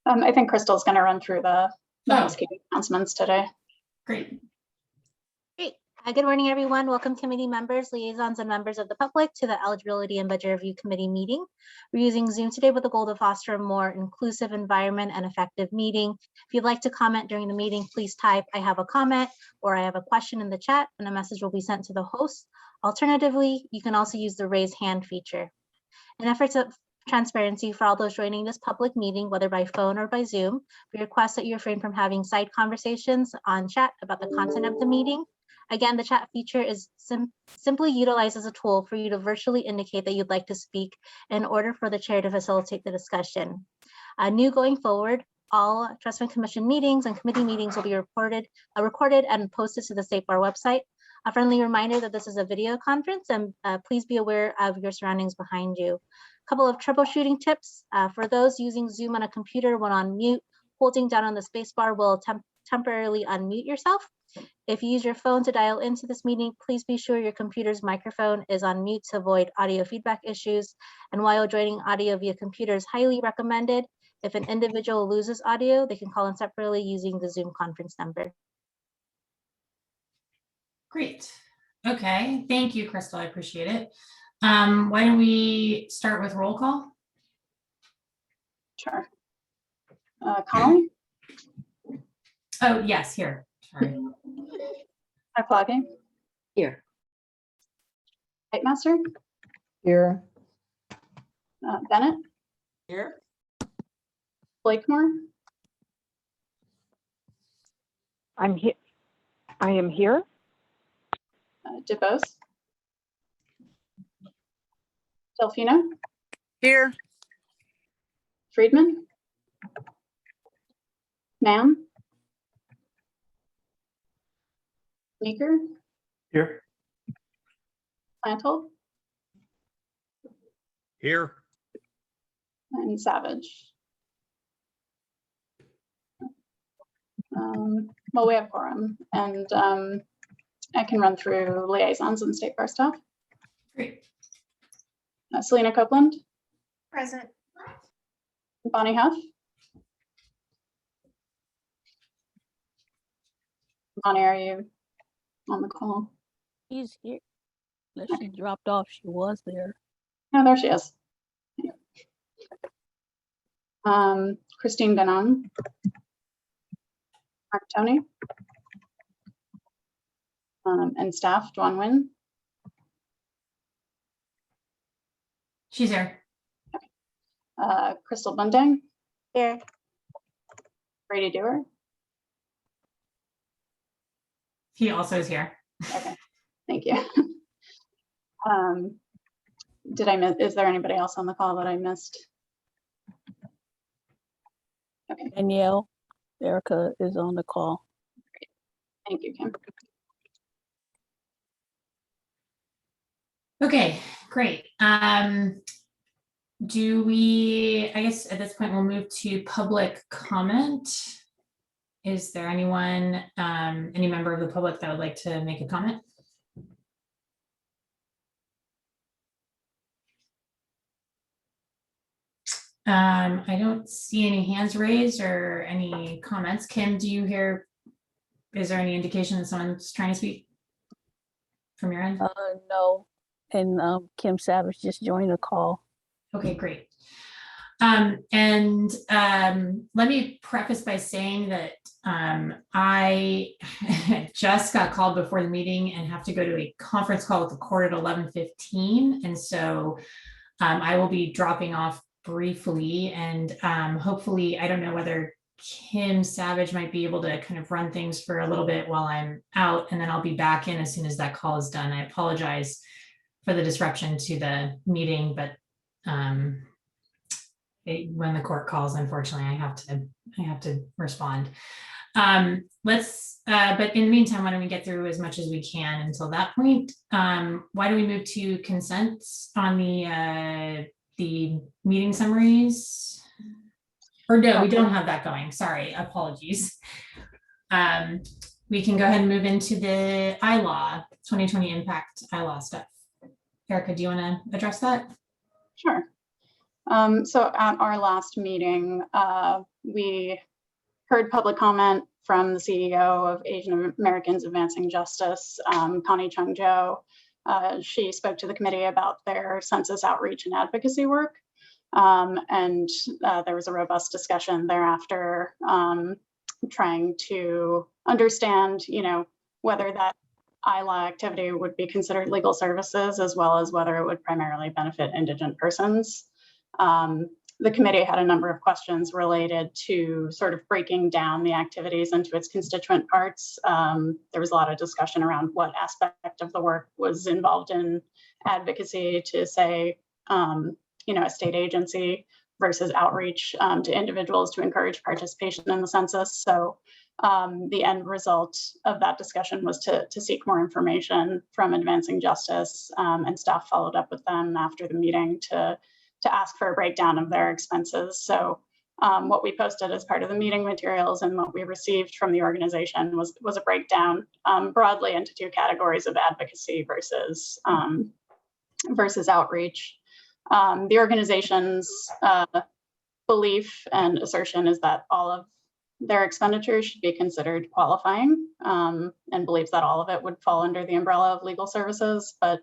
I think Crystal's going to run through the housekeeping announcements today. Great. Great. Good morning, everyone. Welcome, committee members, liaisons, and members of the public to the Eligibility and Budget Review Committee meeting. We're using Zoom today with the goal to foster a more inclusive environment and effective meeting. If you'd like to comment during the meeting, please type "I have a comment" or "I have a question" in the chat, and a message will be sent to the host. Alternatively, you can also use the raise hand feature. In efforts of transparency for all those joining this public meeting, whether by phone or by Zoom, we request that you refrain from having side conversations on chat about the content of the meeting. Again, the chat feature is simply utilized as a tool for you to virtually indicate that you'd like to speak in order for the chair to facilitate the discussion. New going forward, all Trust Fund Commission meetings and committee meetings will be recorded and posted to the State Bar website. A friendly reminder that this is a video conference, and please be aware of your surroundings behind you. A couple of troubleshooting tips. For those using Zoom on a computer when on mute, holding down on the space bar will temporarily unmute yourself. If you use your phone to dial into this meeting, please be sure your computer's microphone is on mute to avoid audio feedback issues. And while joining audio via computer is highly recommended, if an individual loses audio, they can call in separately using the Zoom conference number. Great. Okay. Thank you, Crystal. I appreciate it. Why don't we start with roll call? Sure. Connolly? Oh, yes, here. Sorry. Iflagi? Here. Whitemaster? Here. Bennett? Here. Blakemore? I'm here. I am here. DeBose? Delfino? Here. Friedman? Mann? Meeker? Here. Plantel? Here. And Savage. Well, we have quorum, and I can run through liaisons and State Bar stuff. Great. Selena Copeland? Present. Bonnie Huff? Bonnie, are you on the call? She's here. Unless she dropped off, she was there. Oh, there she is. Christine Denon. Mark Tony. And staff, Dwan Nguyen. She's here. Crystal Bundang. Here. Brady Dewar. He also is here. Okay, thank you. Did I miss, is there anybody else on the call that I missed? Okay. Danielle, Erica is on the call. Great. Thank you, Kim. Okay, great. Do we, I guess at this point, we'll move to public comment. Is there anyone, any member of the public that would like to make a comment? I don't see any hands raised or any comments. Kim, do you hear, is there any indication that someone's trying to speak from your end? No, and Kim Savage just joined the call. Okay, great. Let me preface by saying that I just got called before the meeting and have to go to a conference call with the court at 11:15. And so I will be dropping off briefly, and hopefully, I don't know whether Kim Savage might be able to kind of run things for a little bit while I'm out, and then I'll be back in as soon as that call is done. I apologize for the disruption to the meeting, but when the court calls, unfortunately, I have to respond. But in the meantime, why don't we get through as much as we can until that point? Why don't we move to consents on the meeting summaries? Or no, we don't have that going. Sorry, apologies. We can go ahead and move into the ILAW 2020 impact ILAW stuff. Erica, do you want to address that? Sure. So at our last meeting, we heard public comment from the CEO of Asian Americans Advancing Justice, Connie Chung Jo. She spoke to the committee about their census outreach and advocacy work. And there was a robust discussion thereafter, trying to understand, whether that ILAW activity would be considered legal services, as well as whether it would primarily benefit indigent persons. The committee had a number of questions related to sort of breaking down the activities into its constituent parts. There was a lot of discussion around what aspect of the work was involved in advocacy to, say, a state agency versus outreach to individuals to encourage participation in the census. So the end result of that discussion was to seek more information from Advancing Justice, and staff followed up with them after the meeting to ask for a breakdown of their expenses. So what we posted as part of the meeting materials and what we received from the organization was a breakdown broadly into two categories of advocacy versus outreach. The organization's belief and assertion is that all of their expenditures should be considered qualifying, and believes that all of it would fall under the umbrella of legal services, but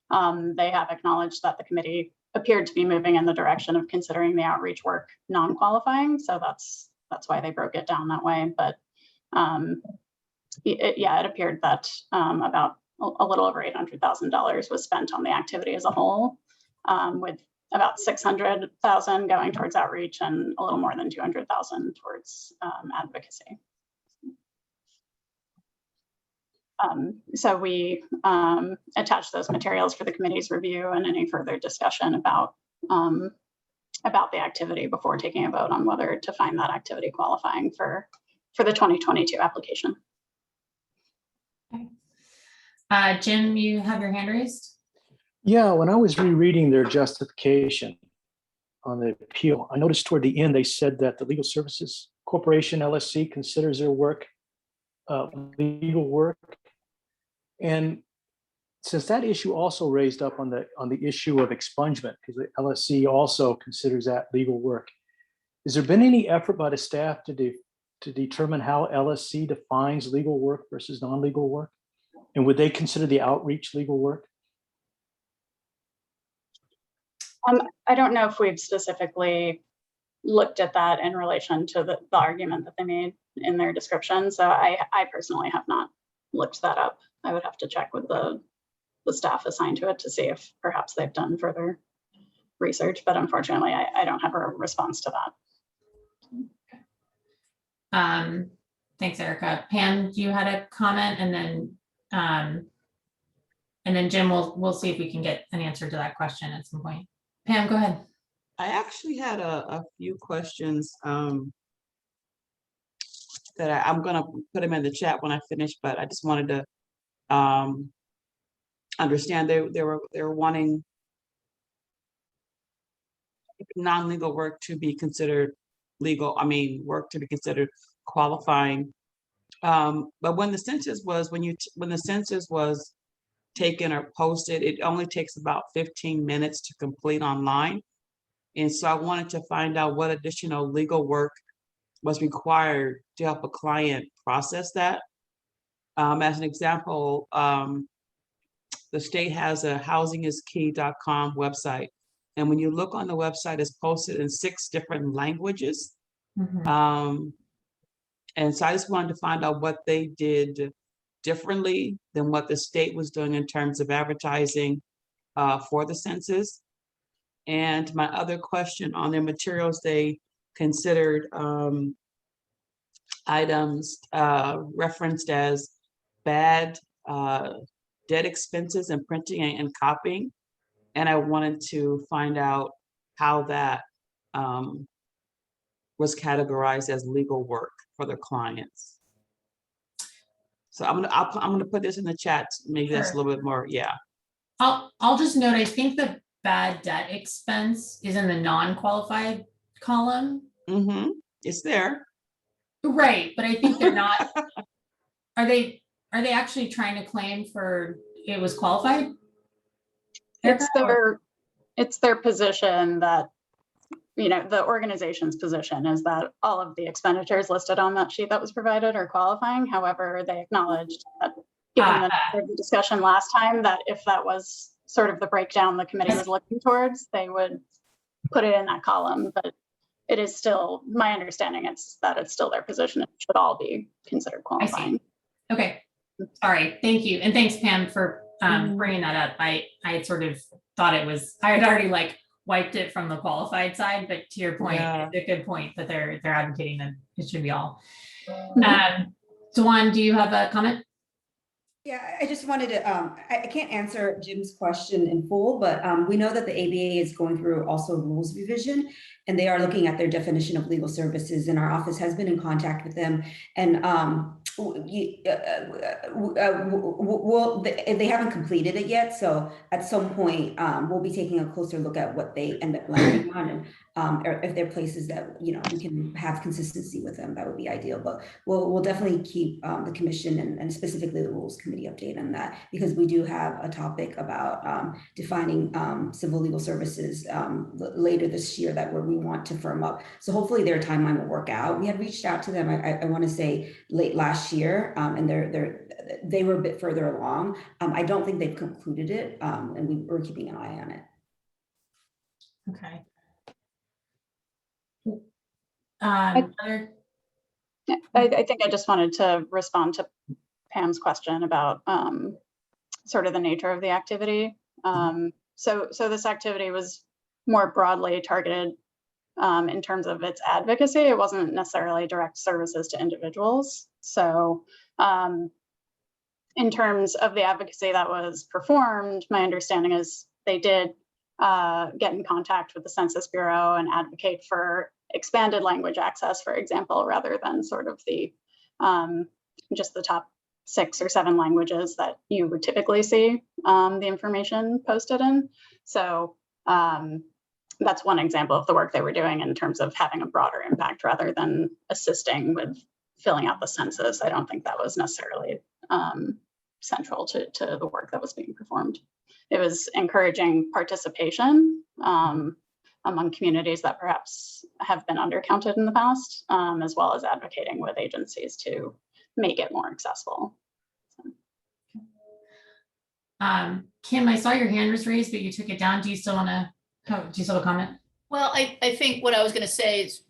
they have acknowledged that the committee appeared to be moving in the direction of considering the outreach work non-qualifying. So that's why they broke it down that way. But it appeared that about a little over $800,000 was spent on the activity as a whole, with about $600,000 going towards outreach and a little more than $200,000 towards advocacy. So we attached those materials for the committee's review and any further discussion about the activity before taking a vote on whether to find that activity qualifying for the 2022 application. Okay. Jim, you have your hand raised? Yeah, when I was rereading their justification on the appeal, I noticed toward the end they said that the Legal Services Corporation, LSC, considers their work legal work. And since that issue also raised up on the issue of expungement, because the LSC also considers that legal work, has there been any effort by the staff to determine how LSC defines legal work versus non-legal work? And would they consider the outreach legal work? I don't know if we've specifically looked at that in relation to the argument that they made in their description. So I personally have not looked that up. I would have to check with the staff assigned to it to see if perhaps they've done further research, but unfortunately I don't have a response to that. Thanks, Erica. Pam, you had a comment, and then Jim, we'll see if we can get an answer to that question at some point. Pam, go ahead. I actually had a few questions that I'm gonna put them in the chat when I finish, but I just wanted to understand they were wanting non-legal work to be considered legal. I mean, work to be considered qualifying. But when the census was taken or posted, it only takes about 15 minutes to complete online. And so I wanted to find out what additional legal work was required to help a client process that. As an example, the state has a housingiskey.com website. And when you look on the website, it's posted in 6 different languages. Mm-hmm. And so I just wanted to find out what they did differently than what the state was doing in terms of advertising for the census. And my other question, on their materials, they considered items referenced as bad debt expenses and printing and copying. And I wanted to find out how that was categorized as legal work for their clients. So I'm gonna put this in the chat. Maybe Sure. That's a little bit more, yeah. I'll just note, I think the bad debt expense is in the non-qualified column. Mm-hmm. It's there. Right, but I think they're not. Are they actually trying to claim for it was qualified? It's their position that the organization's position is that all of the expenditures listed on that sheet that was provided are qualifying. However, they acknowledged that given the discussion last time, that if that was sort of the breakdown the committee was looking towards, they would put it in that column. But it is still my understanding it's still their position. It should all be considered qualifying. Okay. All right. Thank you. And thanks, Pam, for bringing that up. I had sort of thought I had already like wiped it from the qualified side, but to your point, it's a good point that they're advocating that it should be all. Dewan, do you have a comment? Yeah, I just wanted to, I can't answer Jim's question in full, but we know that the ABA is going through also rules revision, and they are looking at their definition of legal services, and our office has been in contact with them. And they haven't completed it yet. So at some point, we'll be taking a closer look at what they end up landing on, and if there are places that, we can have consistency with them, that would be ideal. But we'll definitely keep the commission and specifically the rules committee update on that, because we do have a topic about defining civil legal services later this year that we want to firm up. So hopefully their timeline will work out. We had reached out to them, I want to say late last year, and they were a bit further along. I don't think they've concluded it, and we're keeping an eye on it. Okay. I think I just wanted to respond to Pam's question about sort of the nature of the activity. So this activity was more broadly targeted in terms of its advocacy. It wasn't necessarily direct services to individuals. So in terms of the advocacy that was performed, my understanding is they did get in contact with the Census Bureau and advocate for expanded language access, for example, rather than sort of the just the top 6 or 7 languages that you would typically see the information posted in. So that's one example of the work they were doing in terms of having a broader impact rather than assisting with filling out the census. I don't think that was necessarily central to the work that was being performed. It was encouraging participation among communities that perhaps have been undercounted in the past, as well as advocating with agencies to make it more accessible. Kim, I saw your hand was raised, but you took it down. Do you still have a comment? Well, I think what I was going to say has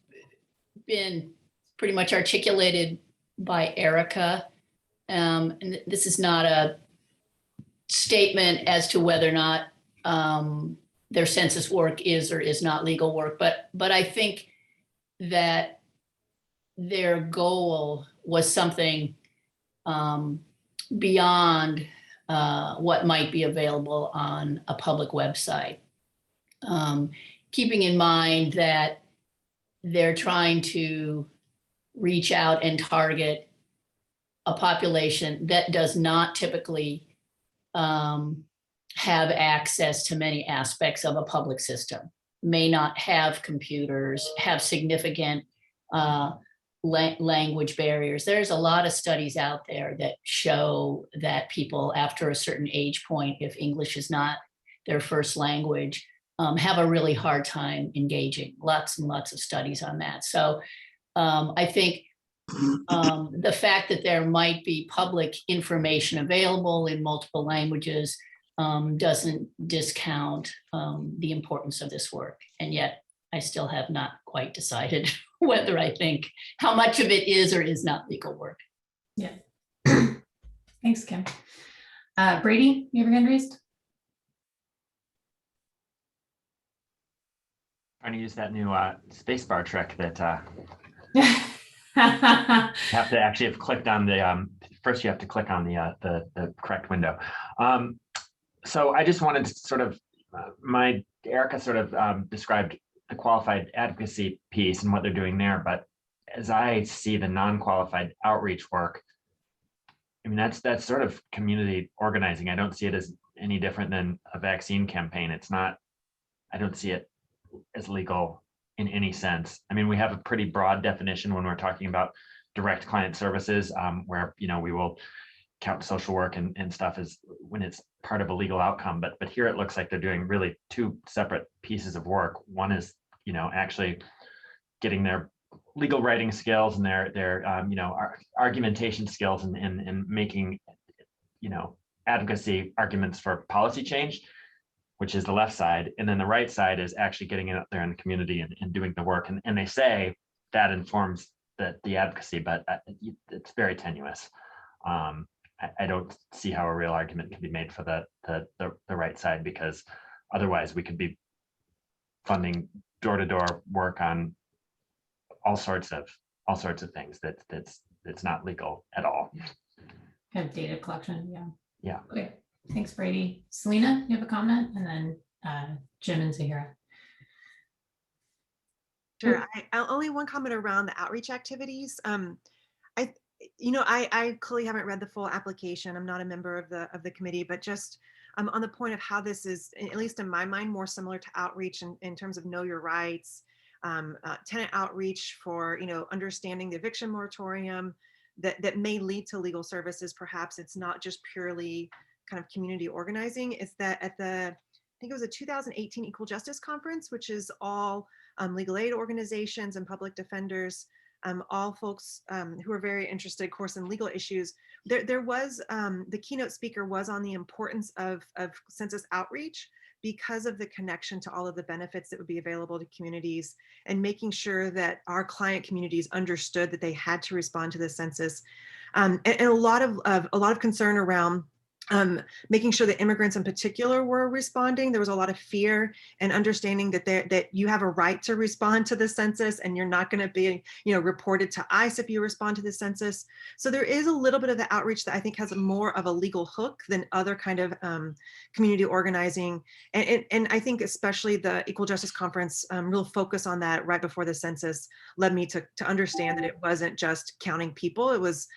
been pretty much articulated by Erica. And this is not a statement as to whether or not their census work is or is not legal work, but I think that their goal was something beyond what might be available on a public website. Keeping in mind that they're trying to reach out and target a population that does not typically have access to many aspects of a public system, may not have computers, have significant language barriers. There's a lot of studies out there that show that people after a certain age point, if English is not their first language, have a really hard time engaging. Lots and lots of studies on that. So I think the fact that there might be public information available in multiple languages doesn't discount the importance of this work. And yet I still have not quite decided whether I think how much of it is or is not legal work. Yeah. Thanks, Kim. Brady, you have your hand raised? Trying to use that new spacebar trick that you have to actually have clicked on the first. You have to click on the correct window. So I just wanted to sort of Erica sort of described the qualified advocacy piece and what they're doing there, but as I see the non-qualified outreach work, I mean that's sort of community organizing. I don't see it as any different than a vaccine campaign. It's not. I don't see it as legal in any sense. I mean, we have a pretty broad definition when we're talking about direct client services, where we will count social work and stuff as when it's part of a legal outcome. But here it looks like they're doing really 2 separate pieces of work. One is actually getting their legal writing skills and their argumentation skills and making, advocacy arguments for policy change, which is the left side. And then the right side is actually getting it out there in the community and doing the work. And they say that informs the advocacy, but it's very tenuous. I don't see how a real argument can be made for the right side, because otherwise we could be funding door-to-door work on all sorts of things that's not legal at all. Kind of data collection, yeah. Yeah. Okay, thanks, Brady. Selena, you have a comment, and then Jim and Zahira. Sure. I only one comment around the outreach activities. I clearly haven't read the full application. I'm not a member of the committee, but just on the point of how this is, at least in my mind, more similar to outreach in terms of know your rights, tenant outreach for understanding the eviction moratorium that may lead to legal services. Perhaps it's not just purely kind of community organizing. It's that at I think it was a 2018 Equal Justice Conference, which is all legal aid organizations and public defenders, all folks who are very interested, of course, in legal issues. There was, the keynote speaker was on the importance of census outreach because of the connection to all of the benefits that would be available to communities, and making sure that our client communities understood that they had to respond to the census, and a lot of concern around making sure that immigrants in particular were responding. There was a lot of fear and understanding that you have a right to respond to the census, and you're not going to be, reported to ICE if you respond to the census. So there is a little bit of the outreach that I think has more of a legal hook than other kind of community organizing. And I think especially the Equal Justice Conference, real focus on that right before the census led me to understand that it wasn't just counting people. It was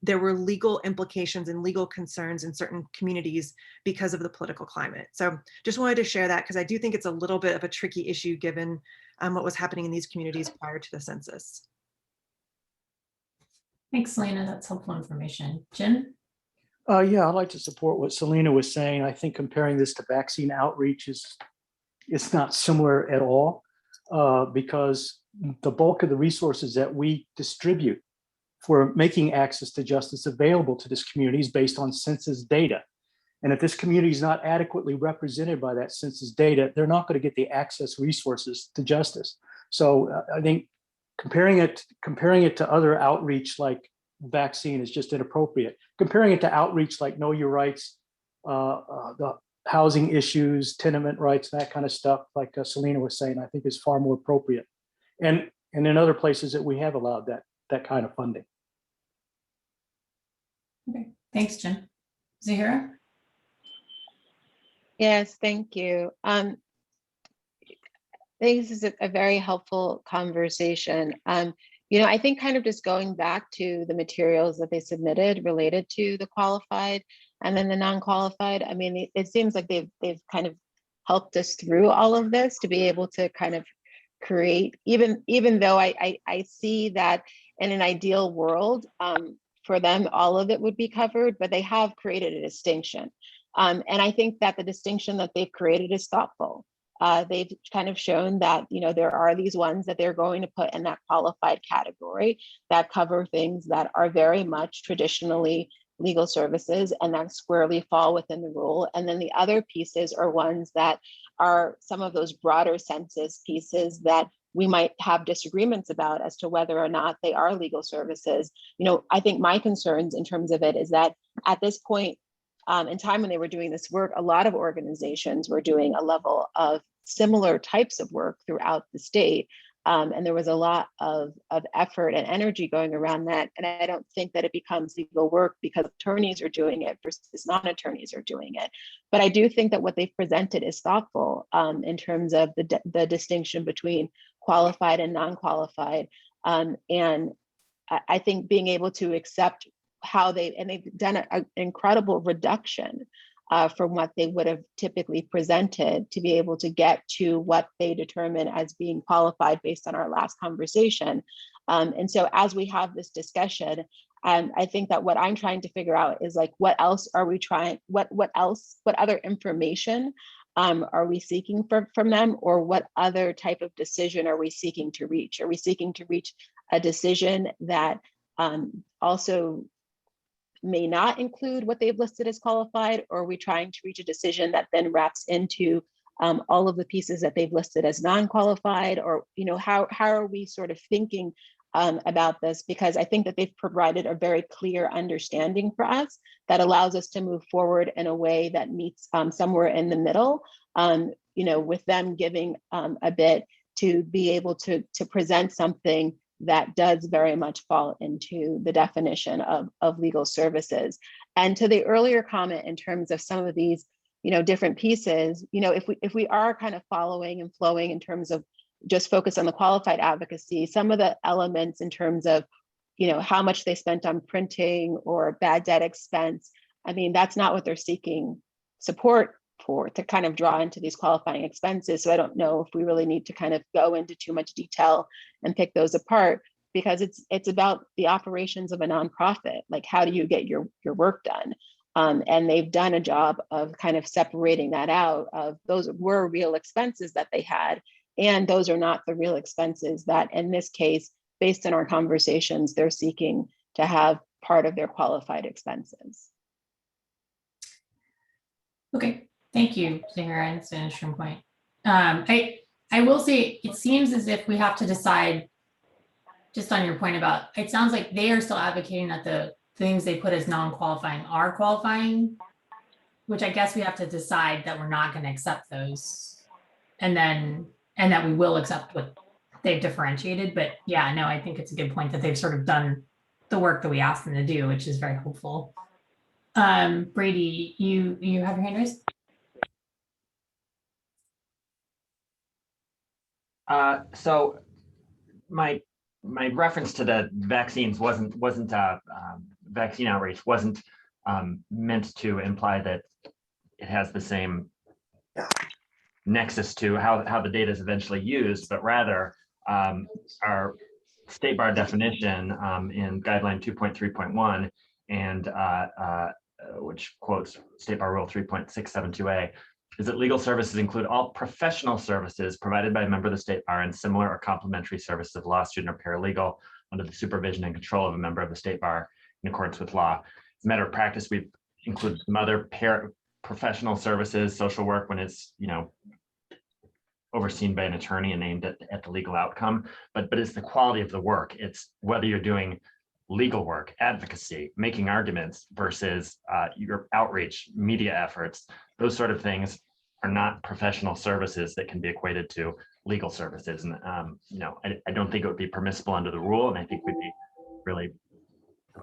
there were legal implications and legal concerns in certain communities because of the political climate. So just wanted to share that, because I do think it's a little bit of a tricky issue given what was happening in these communities prior to the census. Thanks, Selena. That's helpful information. Jim? Yeah, I'd like to support what Selena was saying. I think comparing this to vaccine outreach it's not similar at all, because the bulk of the resources that we distribute for making access to justice available to this community is based on census data. And if this community is not adequately represented by that census data, they're not going to get the access resources to justice. So I think comparing it to other outreach like vaccine is just inappropriate. Comparing it to outreach like know your rights, the housing issues, tenement rights, that kind of stuff, like Selena was saying, I think is far more appropriate. And in other places that we have allowed that kind of funding. Okay, thanks, Jim. Zahira? Yes, thank you. I think this is a very helpful conversation. I think kind of just going back to the materials that they submitted related to the qualified and then the non-qualified. I mean, it seems like they've kind of helped us through all of this to be able to kind of create, even though I see that in an ideal world, for them, all of it would be covered, but they have created a distinction. And I think that the distinction that they've created is thoughtful. They've kind of shown that, there are these ones that they're going to put in that qualified category that cover things that are very much traditionally legal services and that squarely fall within the rule. And then the other pieces are ones that are some of those broader census pieces that we might have disagreements about as to whether or not they are legal services. I think my concerns in terms of it is that at this point in time when they were doing this work, a lot of organizations were doing a level of similar types of work throughout the state. And there was a lot of effort and energy going around that. And I don't think that it becomes legal work because attorneys are doing it versus non-attorneys are doing it. But I do think that what they've presented is thoughtful in terms of the distinction between qualified and non-qualified. And I think being able to accept how they've done an incredible reduction from what they would have typically presented to be able to get to what they determine as being qualified based on our last conversation. And so as we have this discussion, I think that what I'm trying to figure out is like, what else are we trying, what other information are we seeking from them, or what other type of decision are we seeking to reach? Are we seeking to reach a decision that also may not include what they've listed as qualified, or are we trying to reach a decision that then wraps into all of the pieces that they've listed as non-qualified? Or, you know, how are we sort of thinking about this? Because I think that they've provided a very clear understanding for us that allows us to move forward in a way that meets somewhere in the middle, you know, with them giving a bit to be able to present something that does very much fall into the definition of legal services. And to the earlier comment in terms of some of these, you know, different pieces, you know, if we are kind of following and flowing in terms of just focus on the qualified advocacy, some of the elements in terms of, you know, how much they spent on printing or bad debt expense, I mean, that's not what they're seeking support for, to kind of draw into these qualifying expenses. So I don't know if we really need to kind of go into too much detail and pick those apart, because it's about the operations of a nonprofit. Like, how do you get your work done? And they've done a job of kind of separating that out of those were real expenses that they had, and those are not the real expenses that, in this case, based on our conversations, they're seeking to have part of their qualified expenses. Okay, thank you, Zahara. That's an interesting point. I will say, it seems as if we have to decide, just on your point about, it sounds like they are still advocating that the things they put as non-qualifying are qualifying, which I guess we have to decide that we're not going to accept those, and that we will accept what they've differentiated. But yeah, no, I think it's a good point that they've sort of done the work that we asked them to do, which is very hopeful. Brady, you have your hand raised? So my reference to the vaccines wasn't vaccine outreach wasn't meant to imply that it has the same nexus to how the data is eventually used, but rather our state bar definition in guideline 2.3.1 and which quotes State Bar Rule 3.672A, is that legal services include all professional services provided by a member of the State Bar and similar or complementary services of law student or paralegal under the supervision and control of a member of the State Bar in accordance with law. As a matter of practice, we've included some other professional services, social work, when it's, you know, overseen by an attorney and aimed at the legal outcome, but it's the quality of the work. It's whether you're doing legal work, advocacy, making arguments versus your outreach, media efforts. Those sort of things are not professional services that can be equated to legal services. And you know, I don't think it would be permissible under the rule, and I think we'd be really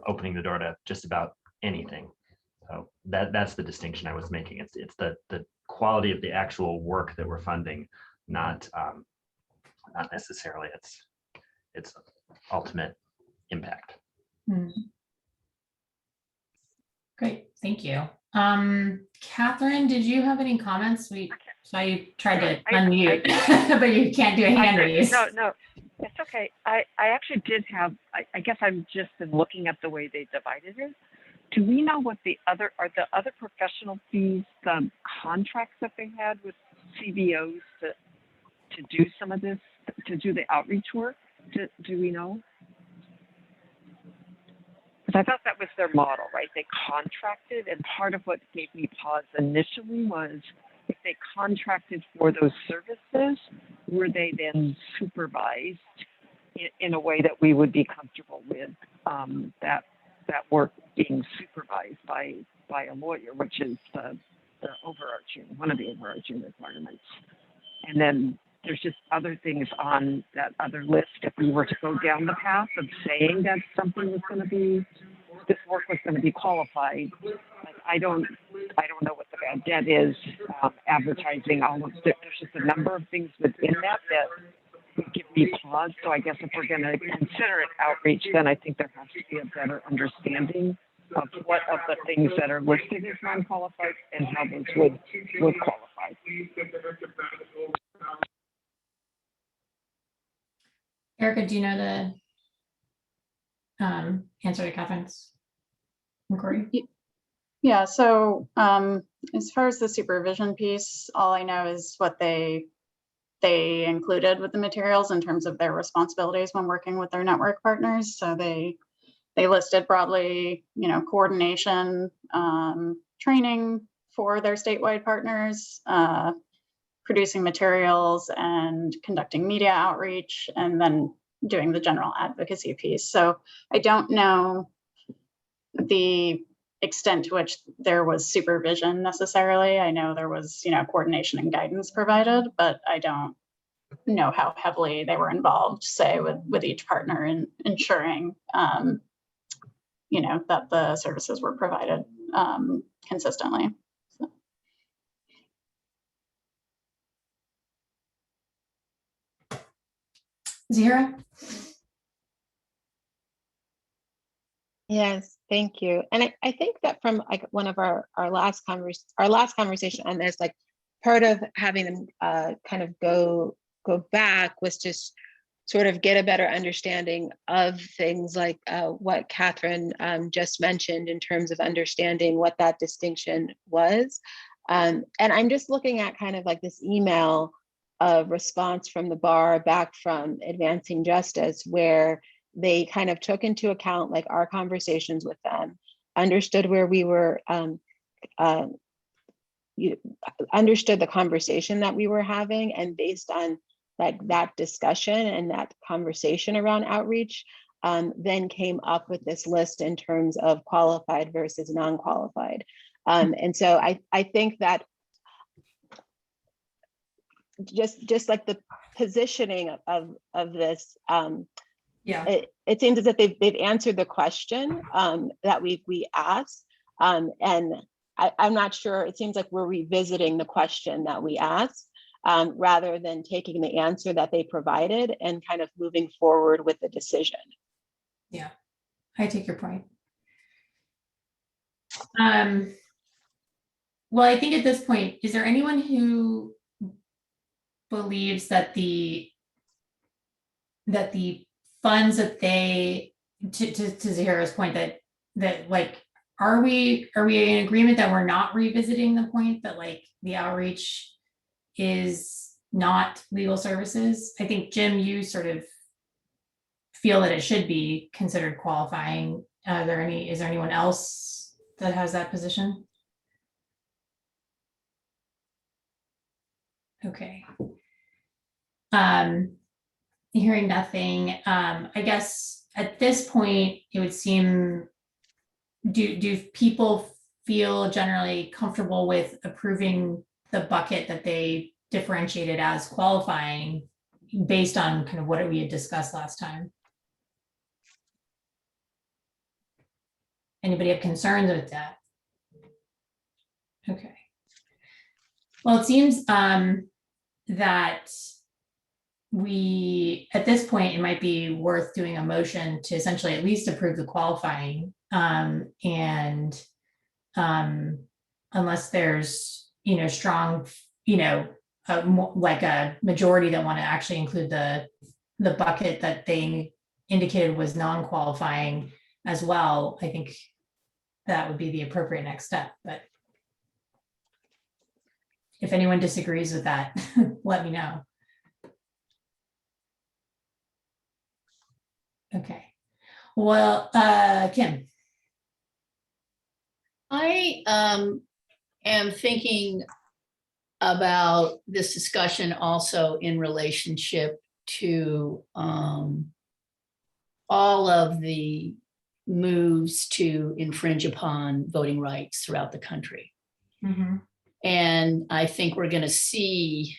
opening the door to just about anything. So that's the distinction I was making. It's the quality of the actual work that we're funding, not necessarily its ultimate impact. Great, thank you. Catherine, did you have any comments? We saw you tried to unmute, but you can't do a hand raise. No, it's okay. I actually did have, I guess I'm just been looking at the way they divided it. Do we know what the other professional fees, the contracts that they had with CBOs to do some of this, to do the outreach work? Do we know? Because I thought that was their model, right? They contracted, and part of what gave me pause initially was, if they contracted for those services, were they then supervised in a way that we would be comfortable with that work being supervised by a lawyer, which is one of the overarching requirements. And then there's just other things on that other list. If we were to go down the path of saying that something was going to be, this work was going to be qualified, like I don't know what the bad debt is, advertising, all of there's just a number of things within that would give me pause. So I guess if we're going to consider it outreach, then I think there has to be a better understanding of what of the things that are listed as non-qualified and how those would qualify. Erica, do you know the answer to Catherine's inquiry? Yeah, so as far as the supervision piece, all I know is what they included with the materials in terms of their responsibilities when working with their network partners. So they listed broadly, coordination, training for their statewide partners, producing materials and conducting media outreach, and then doing the general advocacy piece. So I don't know the extent to which there was supervision necessarily. I know there was, coordination and guidance provided, but I don't know how heavily they were involved, say, with each partner in ensuring, that the services were provided consistently. So. Zahira? Yes, thank you. And I think that from like one of our last conversation on this, like part of having them kind of go back was just sort of get a better understanding of things like what Catherine just mentioned in terms of understanding what that distinction was. And I'm just looking at kind of like this email response from the bar back from Advancing Justice, where they kind of took into account like our conversations with them, understood where we were, understood the conversation that we were having, and based on like that discussion and that conversation around outreach, then came up with this list in terms of qualified versus non-qualified. And so I think that just like the positioning of this, it seems as if they've answered the question that we asked, and I'm not sure. It seems like we're revisiting the question that we asked rather than taking the answer that they provided and kind of moving forward with the decision. Yeah, I take your point. Well, I think at this point, is there anyone who believes that the funds that they, to Zahira's point, that like, are we in agreement that we're not revisiting the point that like the outreach is not legal services? I think, Jim, you sort of feel that it should be considered qualifying. Is there anyone else that has that position? Okay. Hearing nothing, I guess at this point, it would seem, do people feel generally comfortable with approving the bucket that they differentiated as qualifying based on kind of what we had discussed last time? Anybody have concerns with that? Okay. Well, it seems that at this point, it might be worth doing a motion to essentially at least approve the qualifying, and unless there's, strong, like a majority that want to actually include the bucket that they indicated was non-qualifying as well, I think that would be the appropriate next step. But if anyone disagrees with that, let me know. Okay. Well, Kim. I am thinking about this discussion also in relationship to all of the moves to infringe upon voting rights throughout the country. Mm-hmm. And I think we're going to see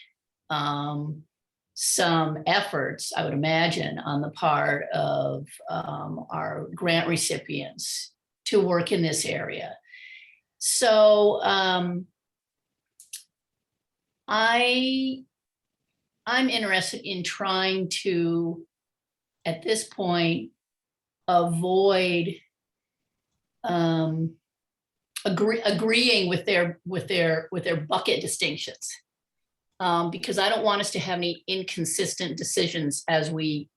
some efforts, I would imagine, on the part of our grant recipients to work in this area. So I'm interested in trying to, at this point, avoid agreeing with their bucket distinctions, because I don't want us to have any inconsistent decisions as we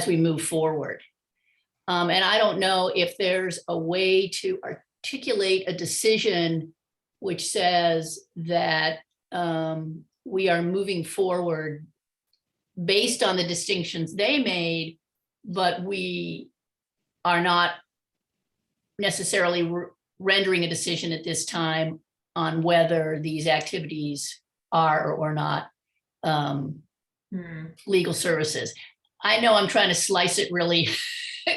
move forward. And I don't know if there's a way to articulate a decision which says that we are moving forward based on the distinctions they made, but we are not necessarily rendering a decision at this time on whether these activities are or not legal services. I know I'm trying to slice it really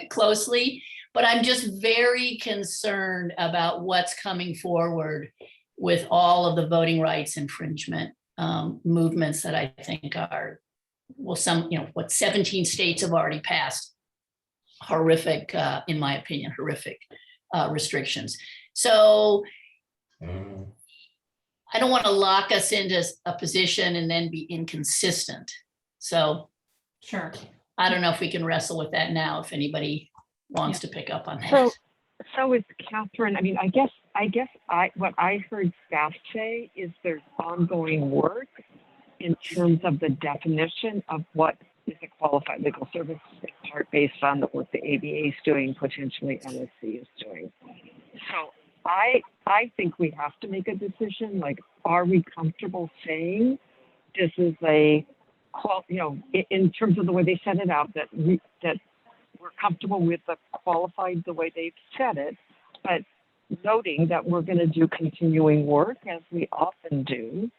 closely, but I'm just very concerned about what's coming forward with all of the voting rights infringement movements that I think are, well, some, you know, what 17 states have already passed horrific, in my opinion, horrific restrictions. So I don't want to lock us into a position and then be inconsistent. So Sure. I don't know if we can wrestle with that now, if anybody wants to pick up on that. So is Catherine, I mean, I guess what I heard staff say is there's ongoing work in terms of the definition of what is a qualified legal service, in part based on the work the ABA is doing, potentially LSC is doing. So I think we have to make a decision, like, are we comfortable saying this is a, you know, in terms of the way they set it out, that we're comfortable with the qualified the way they've said it, but noting that we're going to do continuing work, as we often do,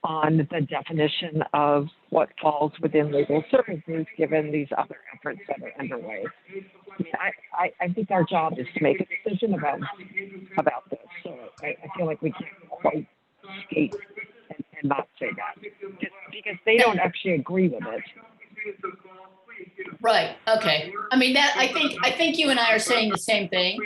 on the definition of what falls within legal services, given these other efforts that are underway. I mean, I think our job is to make a decision about this. So I feel like we can't quite skate and not say that, just because they don't actually agree with it. Right. Okay. I mean, that I think you and I are saying the same thing.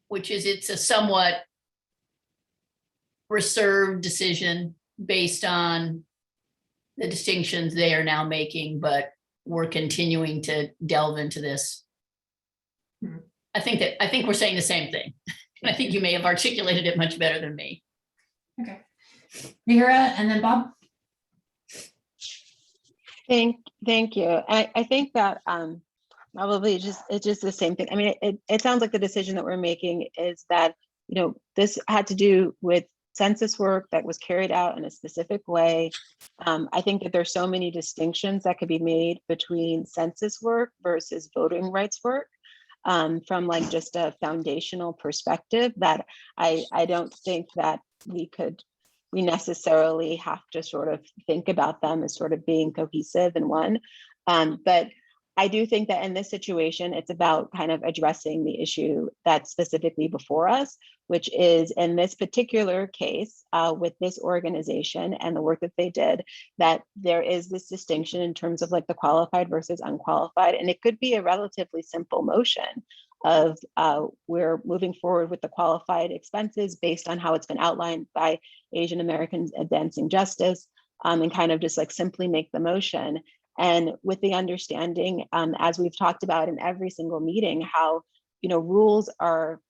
Which is, it's a somewhat reserved decision based on the distinctions they are now making, but we're continuing to delve into this. I think we're saying the same thing. I think you may have articulated it much better than me. Okay. Mihira and then Bob. Thank you. I think that probably it's just the same thing. I mean, it sounds like the decision that we're making is that, you know, this had to do with census work that was carried out in a specific way. I think that there's so many distinctions that could be made between census work versus voting rights work, from like just a foundational perspective, that I don't think that we necessarily have to sort of think about them as sort of being cohesive in one. But I do think that in this situation, it's about kind of addressing the issue that's specifically before us, which is in this particular case with this organization and the work that they did, that there is this distinction in terms of like the qualified versus unqualified. And it could be a relatively simple motion of we're moving forward with the qualified expenses based on how it's been outlined by Asian Americans Advancing Justice, and kind of just like simply make the motion. And with the understanding, as we've talked about in every single meeting, how, you know,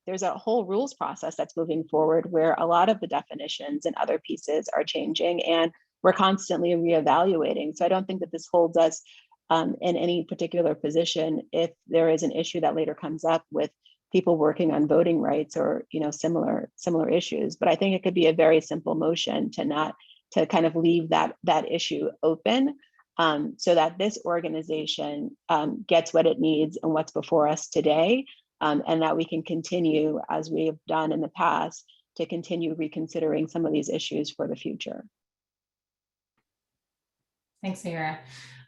there's a whole rules process that's moving forward where a lot of the definitions and other pieces are changing, and we're constantly reevaluating. So I don't think that this holds us in any particular position if there is an issue that later comes up with people working on voting rights or, you know, similar issues. But I think it could be a very simple motion to kind of leave that issue open, so that this organization gets what it needs and what's before us today, and that we can continue, as we have done in the past, to continue reconsidering some of these issues for the future. Thanks, Mihira.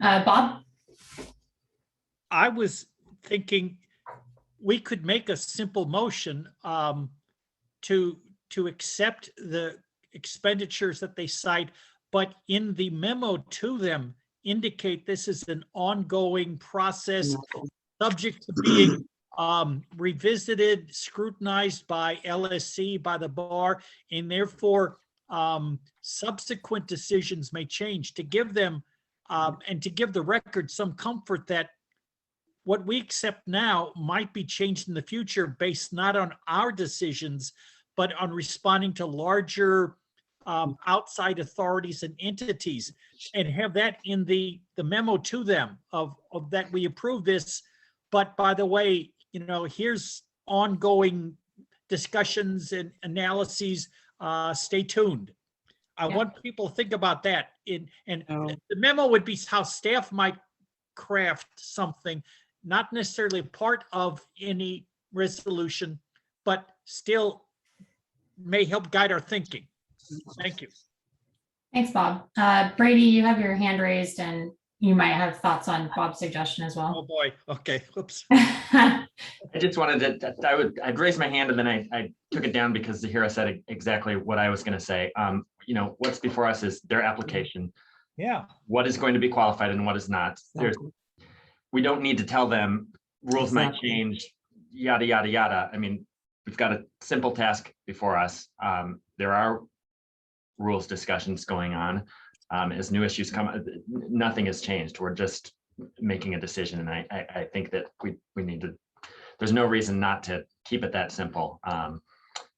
Bob? I was thinking we could make a simple motion to accept the expenditures that they cite, but in the memo to them, indicate this is an ongoing process subject to being revisited, scrutinized by LSC, by the bar, and therefore subsequent decisions may change, to give them and to give the record some comfort that what we accept now might be changed in the future based not on our decisions, but on responding to larger outside authorities and entities, and have that in the memo to them of that we approve this. But by the way, here's ongoing discussions and analyses. Stay tuned. I want people to think about that. And the memo would be how staff might craft something, not necessarily part of any resolution, but still may help guide our thinking. Thank you. Thanks, Bob. Brady, you have your hand raised and you might have thoughts on Bob's suggestion as well. Oh boy. Okay. Oops. I just wanted to, I'd raised my hand and then I took it down because Zahira said exactly what I was going to say. What's before us is their application. Yeah. What is going to be qualified and what is not. We don't need to tell them rules might change, yada, yada, yada. I mean, we've got a simple task before us. There are rules discussions going on. As new issues come, nothing has changed. We're just making a decision. And I think that we need to, there's no reason not to keep it that simple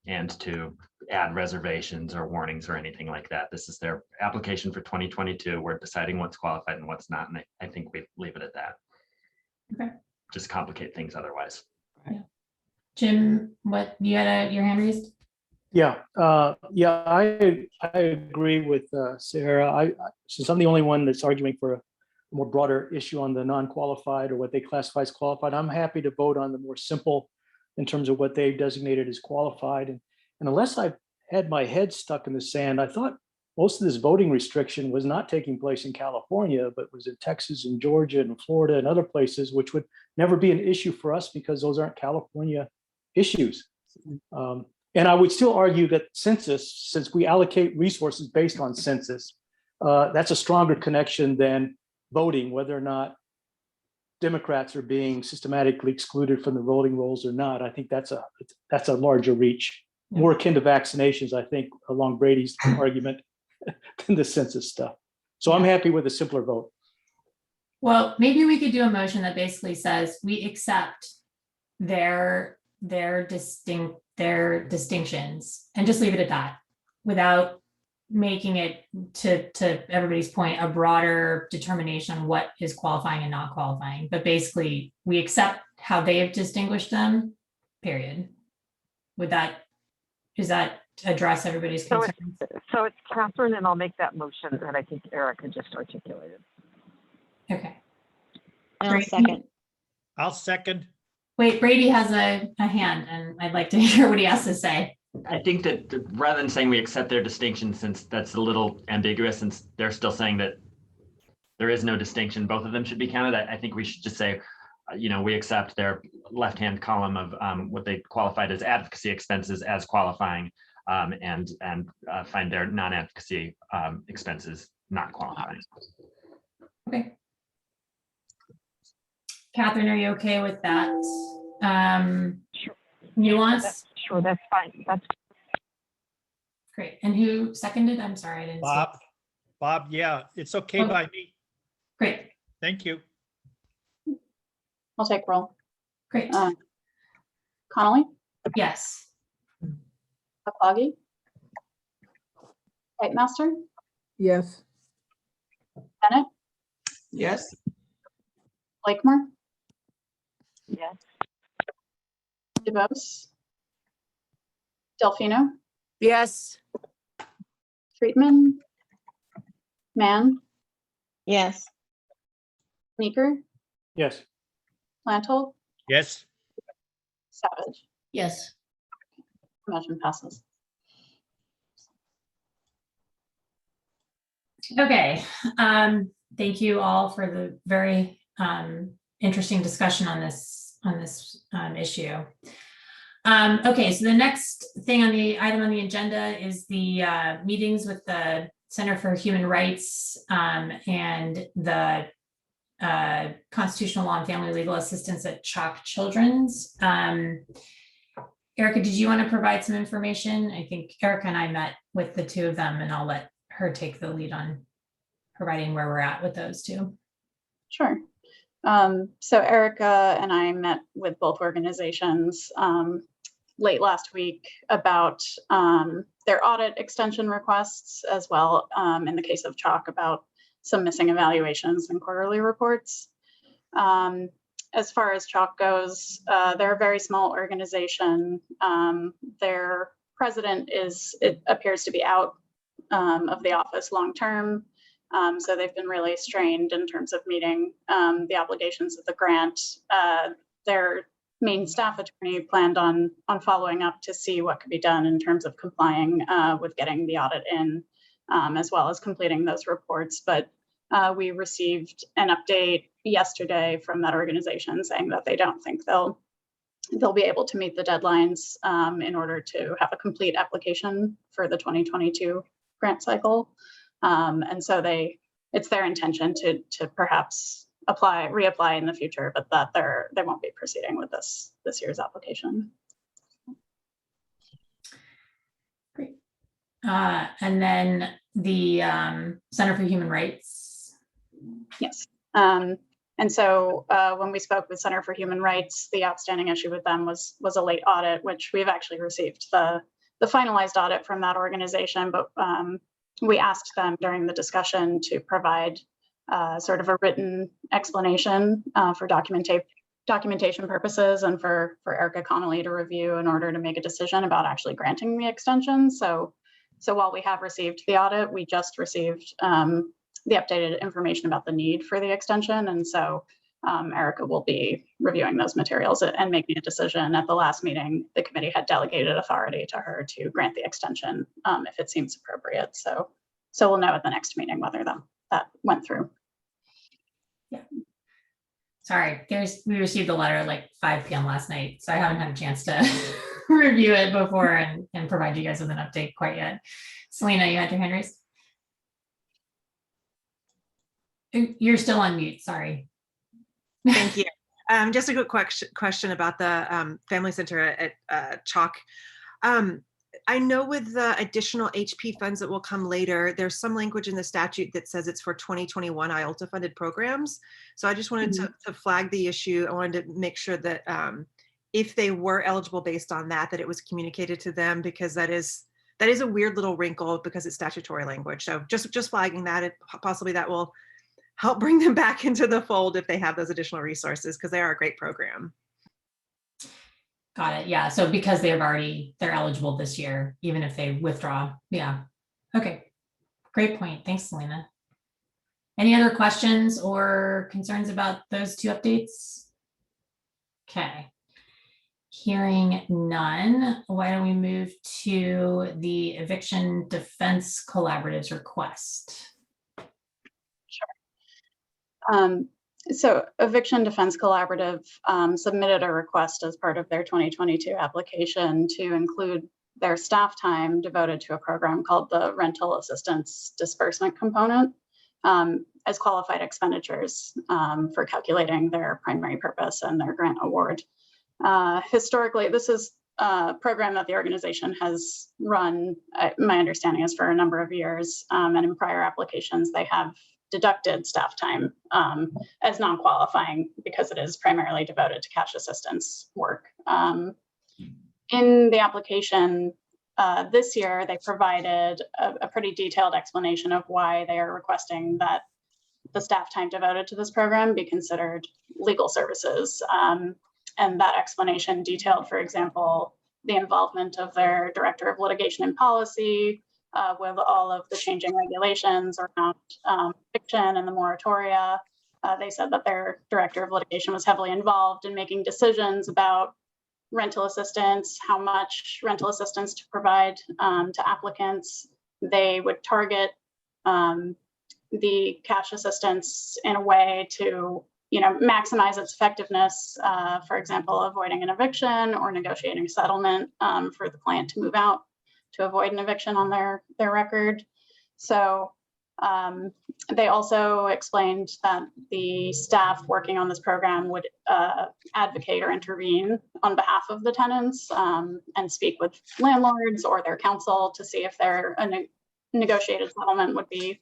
and to add reservations or warnings or anything like that. This is their application for 2022. We're deciding what's qualified and what's not. And I think we leave it at that. Okay. Just complicate things otherwise. Yeah. Jim, what you had your hand raised? Yeah, I agree with Sarah. Since I'm the only one that's arguing for a more broader issue on the non-qualified or what they classify as qualified, I'm happy to vote on the more simple in terms of what they designated as qualified. And unless I've had my head stuck in the sand, I thought most of this voting restriction was not taking place in California, but was in Texas and Georgia and Florida and other places, which would never be an issue for us because those aren't California issues. And I would still argue that census, since we allocate resources based on census, that's a stronger connection than voting, whether or not Democrats are being systematically excluded from the voting rolls or not. I think that's a larger reach, more akin to vaccinations, I think, along Brady's argument, than the census stuff. So I'm happy with a simpler vote. Well, maybe we could do a motion that basically says we accept their distinctions and just leave it at that without making it, to everybody's point, a broader determination on what is qualifying and not qualifying. But basically we accept how they have distinguished them, period. Does that address everybody's concerns? So it's Catherine, and I'll make that motion that I think Erica just articulated. Okay. I'll second. Wait, Brady has a hand and I'd like to hear what he has to say. I think that rather than saying we accept their distinction, since that's a little ambiguous, since they're still saying that there is no distinction, both of them should be counted. I think we should just say, we accept their left-hand column of what they qualified as advocacy expenses as qualifying, and find their non-advocacy expenses not qualifying. Okay. Catherine, are you okay with that? Sure. Nuance? Sure, that's fine. That's great. And who seconded? I'm sorry, I didn't see. Bob, yeah, it's okay by me. Great. Thank you. I'll take roll. Great. Connolly, Yes. Kapagi, Whitemaster, Yes. Bennett, Yes. Blakemore, yes. DeVos, Delfino, Yes. Friedman, Mann, Yes. Meeker, Yes. Lantle, Yes. Savage. Yes. Motion passes. Okay. Thank you all for the very interesting discussion on this issue. Okay, so the next thing on the item on the agenda is the meetings with the Center for Human Rights and the Constitutional Law and Family Legal Assistance at CHOC Children's. Erica, did you want to provide some information? I think Erica and I met with the two of them, and I'll let her take the lead on providing where we're at with those two. Sure. So Erica and I met with both organizations late last week about their audit extension requests as well, in the case of CHOC, about some missing evaluations and quarterly reports. As far as CHOC goes, they're a very small organization. Their president it appears to be out of the office long-term. So they've been really strained in terms of meeting the obligations of the grant. Their main staff attorney planned on following up to see what could be done in terms of complying with getting the audit in, as well as completing those reports. But we received an update yesterday from that organization saying that they don't think they'll be able to meet the deadlines in order to have a complete application for the 2022 grant cycle. And so it's their intention to perhaps reapply in the future, but that they won't be proceeding with this year's application. Great. And then the Center for Human Rights. Yes. And so when we spoke with Center for Human Rights, the outstanding issue with them was a late audit, which we've actually received the finalized audit from that organization, but we asked them during the discussion to provide sort of a written explanation for documentation purposes and for Erica Connolly to review in order to make a decision about actually granting the extension. So while we have received the audit, we just received the updated information about the need for the extension. And so Erica will be reviewing those materials and making a decision. At the last meeting, the committee had delegated authority to her to grant the extension if it seems appropriate. So we'll know at the next meeting whether that went through. Yeah. Sorry, we received the letter at like 5 p.m. last night, so I haven't had a chance to review it before and provide you guys with an update quite yet. Selena, you had your hand raised? You're still on mute, sorry. Thank you. Just a quick question about the Family Center at CHOC. I know with the additional HP funds that will come later, there's some language in the statute that says it's for 2021 IULTA funded programs. So I just wanted to flag the issue. I wanted to make sure that if they were eligible based on that it was communicated to them, because that is a weird little wrinkle because it's statutory language. So just flagging that, possibly that will help bring them back into the fold if they have those additional resources, because they are a great program. Got it. Yeah. So because they're eligible this year, even if they withdraw. Yeah. Okay. Great point. Thanks, Selena. Any other questions or concerns about those two updates? Okay. Hearing none, why don't we move to the Eviction Defense Collaborative's request? So Eviction Defense Collaborative submitted a request as part of their 2022 application to include their staff time devoted to a program called the Rental Assistance Disbursement Component as qualified expenditures for calculating their primary purpose and their grant award. Historically, this is a program that the organization has run, my understanding is, for a number of years, and in prior applications they have deducted staff time as non-qualifying because it is primarily devoted to cash assistance work. In the application this year, they provided a pretty detailed explanation of why they are requesting that the staff time devoted to this program be considered legal services. And that explanation detailed, for example, the involvement of their Director of Litigation and Policy, with all of the changing regulations around eviction and the moratoria. They said that their Director of Litigation was heavily involved in making decisions about rental assistance, how much rental assistance to provide to applicants. They would target the cash assistance in a way to maximize its effectiveness, for example, avoiding an eviction or negotiating a settlement for the client to move out to avoid an eviction on their record. So they also explained that the staff working on this program would advocate or intervene on behalf of the tenants and speak with landlords or their counsel to see if a negotiated settlement would be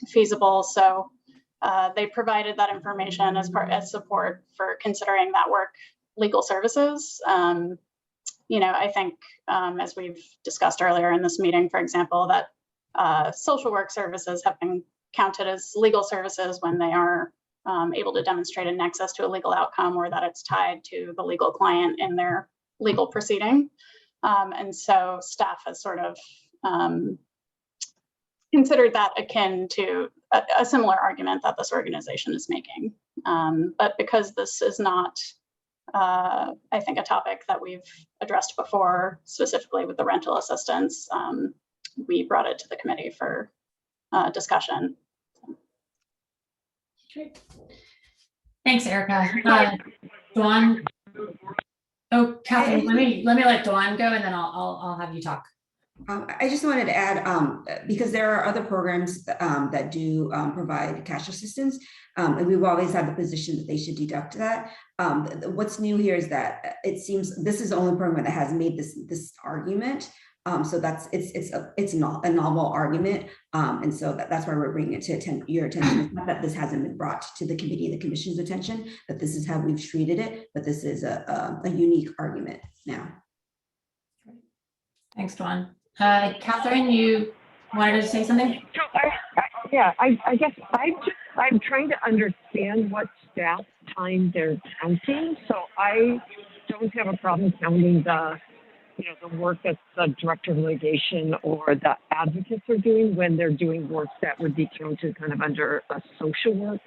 feasible. So they provided that information as support for considering that work legal services. I think as we've discussed earlier in this meeting, for example, that social work services have been counted as legal services when they are able to demonstrate a nexus to a legal outcome, or that it's tied to the legal client in their legal proceeding. And so staff has sort of considered that akin to a similar argument that this organization is making. But because this is not, I think, a topic that we've addressed before, specifically with the rental assistance, we brought it to the committee for discussion. Great. Thanks, Erica. Dawn. Oh, Catherine, let me let Dawn go, and then I'll have you talk. I just wanted to add, because there are other programs that do provide cash assistance, and we've always had the position that they should deduct that. What's new here is that it seems this is the only program that has made this argument. So it's not a novel argument, and so that's why we're bringing it to your attention. It's not that this hasn't been brought to the committee, the commission's attention, that this is how we've treated it, but this is a unique argument now. Thanks, Dawn. Catherine, you wanted to say something? So I guess I'm trying to understand what staff time they're counting. So I don't have a problem counting the work that the director of litigation or the advocates are doing when they're doing work that would be counted kind of under a social work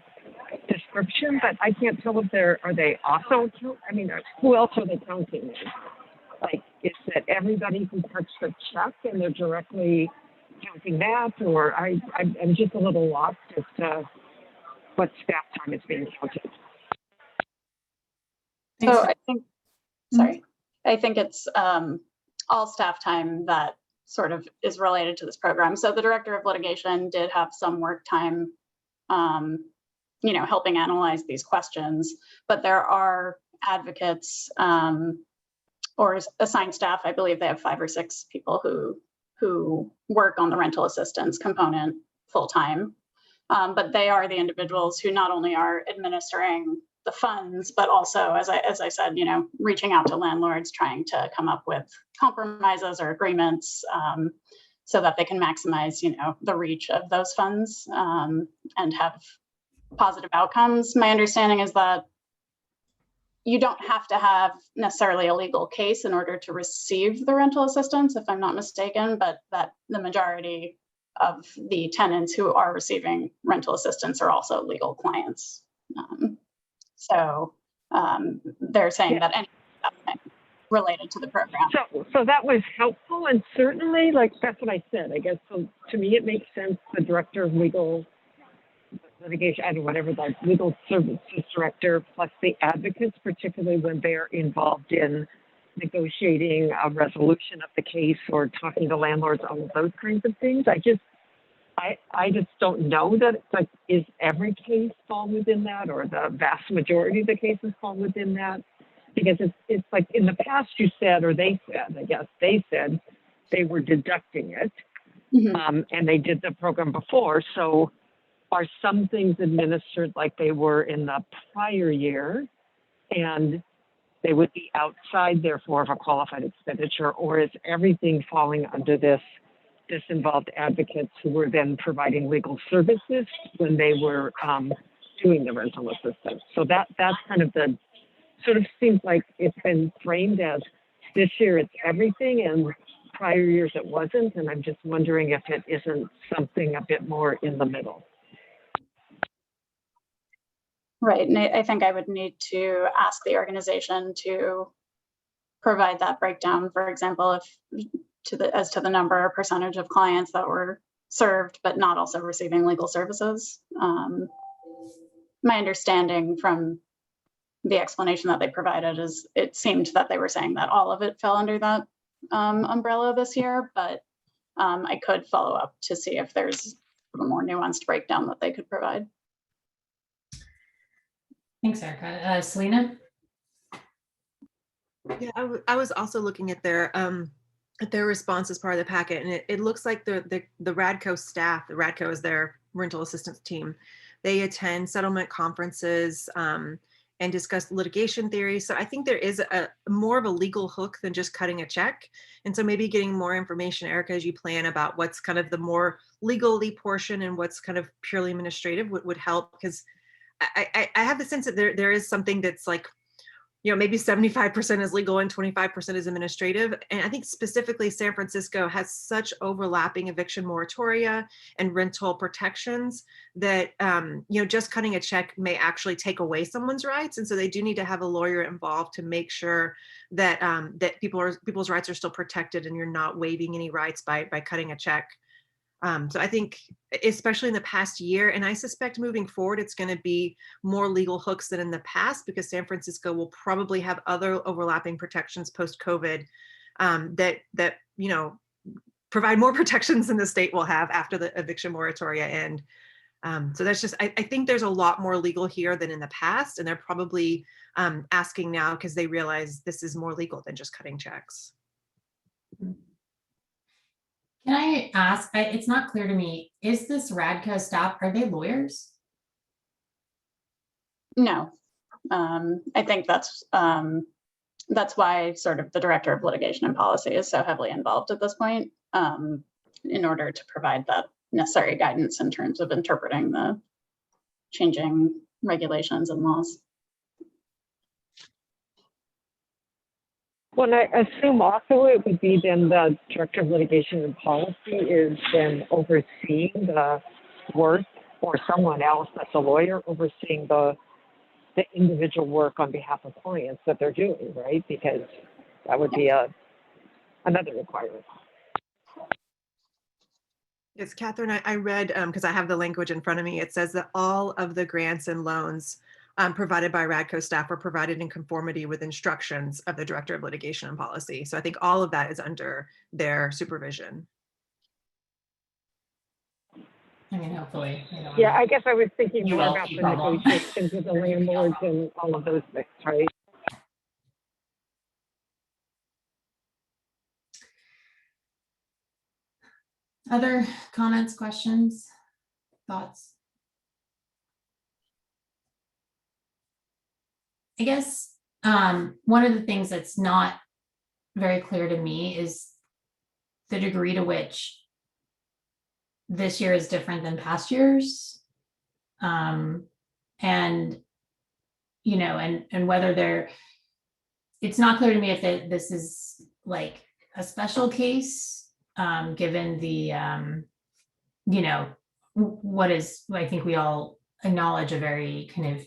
description. But I can't tell if are they also who else are they counting? Like, is that everybody who touched the check and they're directly counting that, or I'm just a little lost as to what staff time is being counted. So I think it's all staff time that sort of is related to this program. So the director of litigation did have some work time, helping analyze these questions, but there are advocates or assigned staff. I believe they have 5 or 6 people who work on the rental assistance component full time. But they are the individuals who not only are administering the funds, but also, as I said, reaching out to landlords, trying to come up with compromises or agreements so that they can maximize, the reach of those funds and have positive outcomes. My understanding is that you don't have to have necessarily a legal case in order to receive the rental assistance, if I'm not mistaken, but that the majority of the tenants who are receiving rental assistance are also legal clients. So they're saying that anything related to the program. So that was helpful, and certainly, that's what I said. I guess so. To me, it makes sense. The director of legal litigation, whatever the legal services director, plus the advocates, particularly when they're involved in negotiating a resolution of the case or talking to landlords, all of those kinds of things. I just don't know that is every case fall within that, or the vast majority of the cases fall within that, because it's like in the past you said, or they said they were deducting it, and they did the program before. So are some things administered like they were in the prior year, and they would be outside, therefore, of a qualified expenditure, or is everything falling under this involved advocates who were then providing legal services when they were doing the rental assistance? So that's kind of the sort of seems like it's been framed as this year it's everything, and prior years it wasn't. And I'm just wondering if it isn't something a bit more in the middle. Right, and I think I would need to ask the organization to provide that breakdown. For example, as to the number or percentage of clients that were served but not also receiving legal services. My understanding from the explanation that they provided is it seemed that they were saying that all of it fell under that umbrella this year, but I could follow up to see if there's a more nuanced breakdown that they could provide. Thanks, Erica. Selena? Yeah, I was also looking at their response as part of the packet, and it looks like the RADCo staff, the RADCo is their rental assistance team, they attend settlement conferences, and discuss litigation theory. So I think there is a more of a legal hook than just cutting a check. And so maybe getting more information, Erica, as you plan about what's kind of the more legally portion and what's kind of purely administrative would help, because I have the sense that there is something that's like, you know, maybe 75% is legal and 25% is administrative. And I think specifically San Francisco has such overlapping eviction moratoria and rental protections that, you know, just cutting a check may actually take away someone's rights. And so they do need to have a lawyer involved to make sure that that people's rights are still protected and you're not waiving any rights by cutting a check. So I think, especially in the past year, and I suspect moving forward, it's going to be more legal hooks than in the past, because San Francisco will probably have other overlapping protections post-COVID that you know, provide more protections than the state will have after the eviction moratoria end. So that's just, I think there's a lot more legal here than in the past, and they're probably asking now because they realize this is more legal than just cutting checks. Can I ask, it's not clear to me, is this RADCo staff, are they lawyers? No, I think that's why sort of the director of litigation and policy is so heavily involved at this point, in order to provide that necessary guidance in terms of interpreting the changing regulations and laws. Well, I assume also it would be then the director of litigation and policy is then overseeing the work, or someone else that's a lawyer overseeing the individual work on behalf of clients that they're doing, right? Because that would be another requirement. Yes, Catherine, I read, because I have the language in front of me, it says that all of the grants and loans provided by RADCo staff are provided in conformity with instructions of the Director of Litigation and Policy. So I think all of that is under their supervision. I mean, hopefully. Yeah, I guess I was thinking You more will about keep the problem. negotiations with the landlords and all of those things, right? Other comments, questions, thoughts? I guess one of the things that's not very clear to me is the degree to which this year is different than past years. And, you know, and whether it's not clear to me if this is like a special case, given the, you know, what is, I think we all acknowledge, a very kind of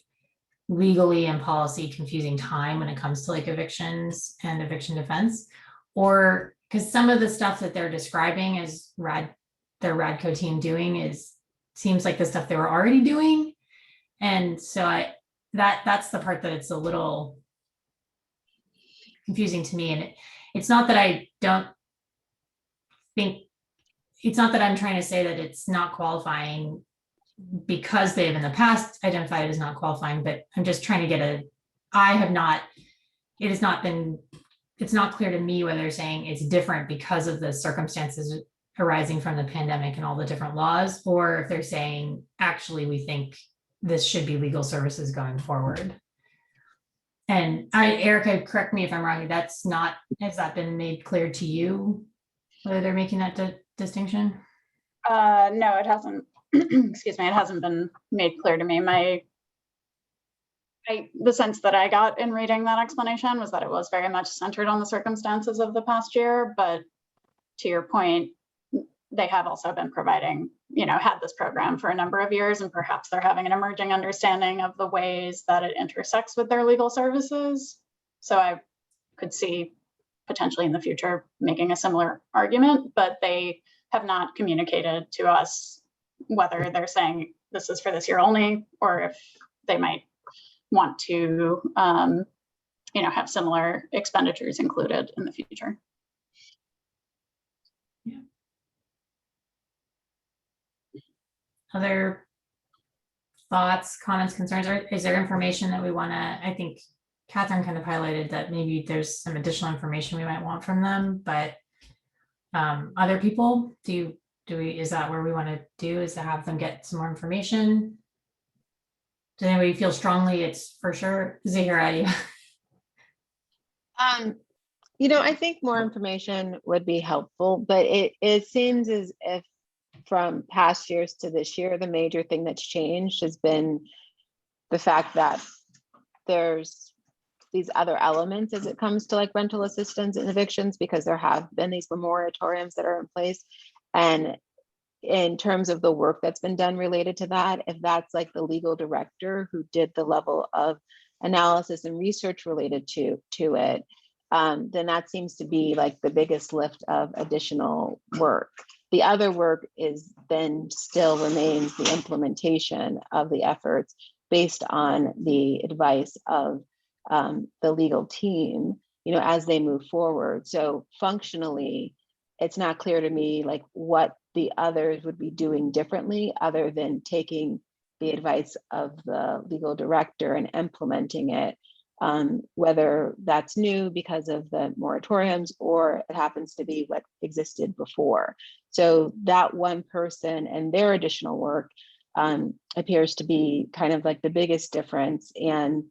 legally and policy confusing time when it comes to like evictions and eviction defense, or because some of the stuff that they're describing as their RADCo team doing seems like the stuff they were already doing. And so that's the part that it's a little confusing to me. And it's not that I don't think, it's not that I'm trying to say that it's not qualifying because they've in the past identified as not qualifying, but I'm just trying to get it's not clear to me whether they're saying it's different because of the circumstances arising from the pandemic and all the different laws, or if they're saying, actually, we think this should be legal services going forward. And Erica, correct me if I'm wrong, has that been made clear to you, whether they're making that distinction? No, it hasn't. Excuse me, it hasn't been made clear to me. The sense that I got in reading that explanation was that it was very much centered on the circumstances of the past year, but to your point, they have also been providing, you know, had this program for a number of years, and perhaps they're having an emerging understanding of the ways that it intersects with their legal services. So I could see potentially in the future making a similar argument, but they have not communicated to us whether they're saying this is for this year only, or if they might want to, you know, have similar expenditures included in the future. Yeah. Other thoughts, comments, concerns, or is there information that we want to, I think Catherine kind of highlighted that maybe there's some additional information we might want from them, but other people, is that where we want to do, is to have them get some more information Does anybody feel strongly it's for sure? Zahira, you? You know, I think more information would be helpful, but it seems as if from past years to this year, the major thing that's changed has been the fact that there's these other elements as it comes to like rental assistance and evictions, because there have been these moratoriums that are in place. And in terms of the work that's been done related to that, if that's like the legal director who did the level of analysis and research related to it, then that seems to be like the biggest lift of additional work. The other work is then still remains the implementation of the efforts based on the advice of the legal team, you know, as they move forward. So functionally, it's not clear to me like what the others would be doing differently other than taking the advice of the legal director and implementing it, whether that's new because of the moratoriums or it happens to be what existed before. So that one person and their additional work appears to be kind of like the biggest difference. And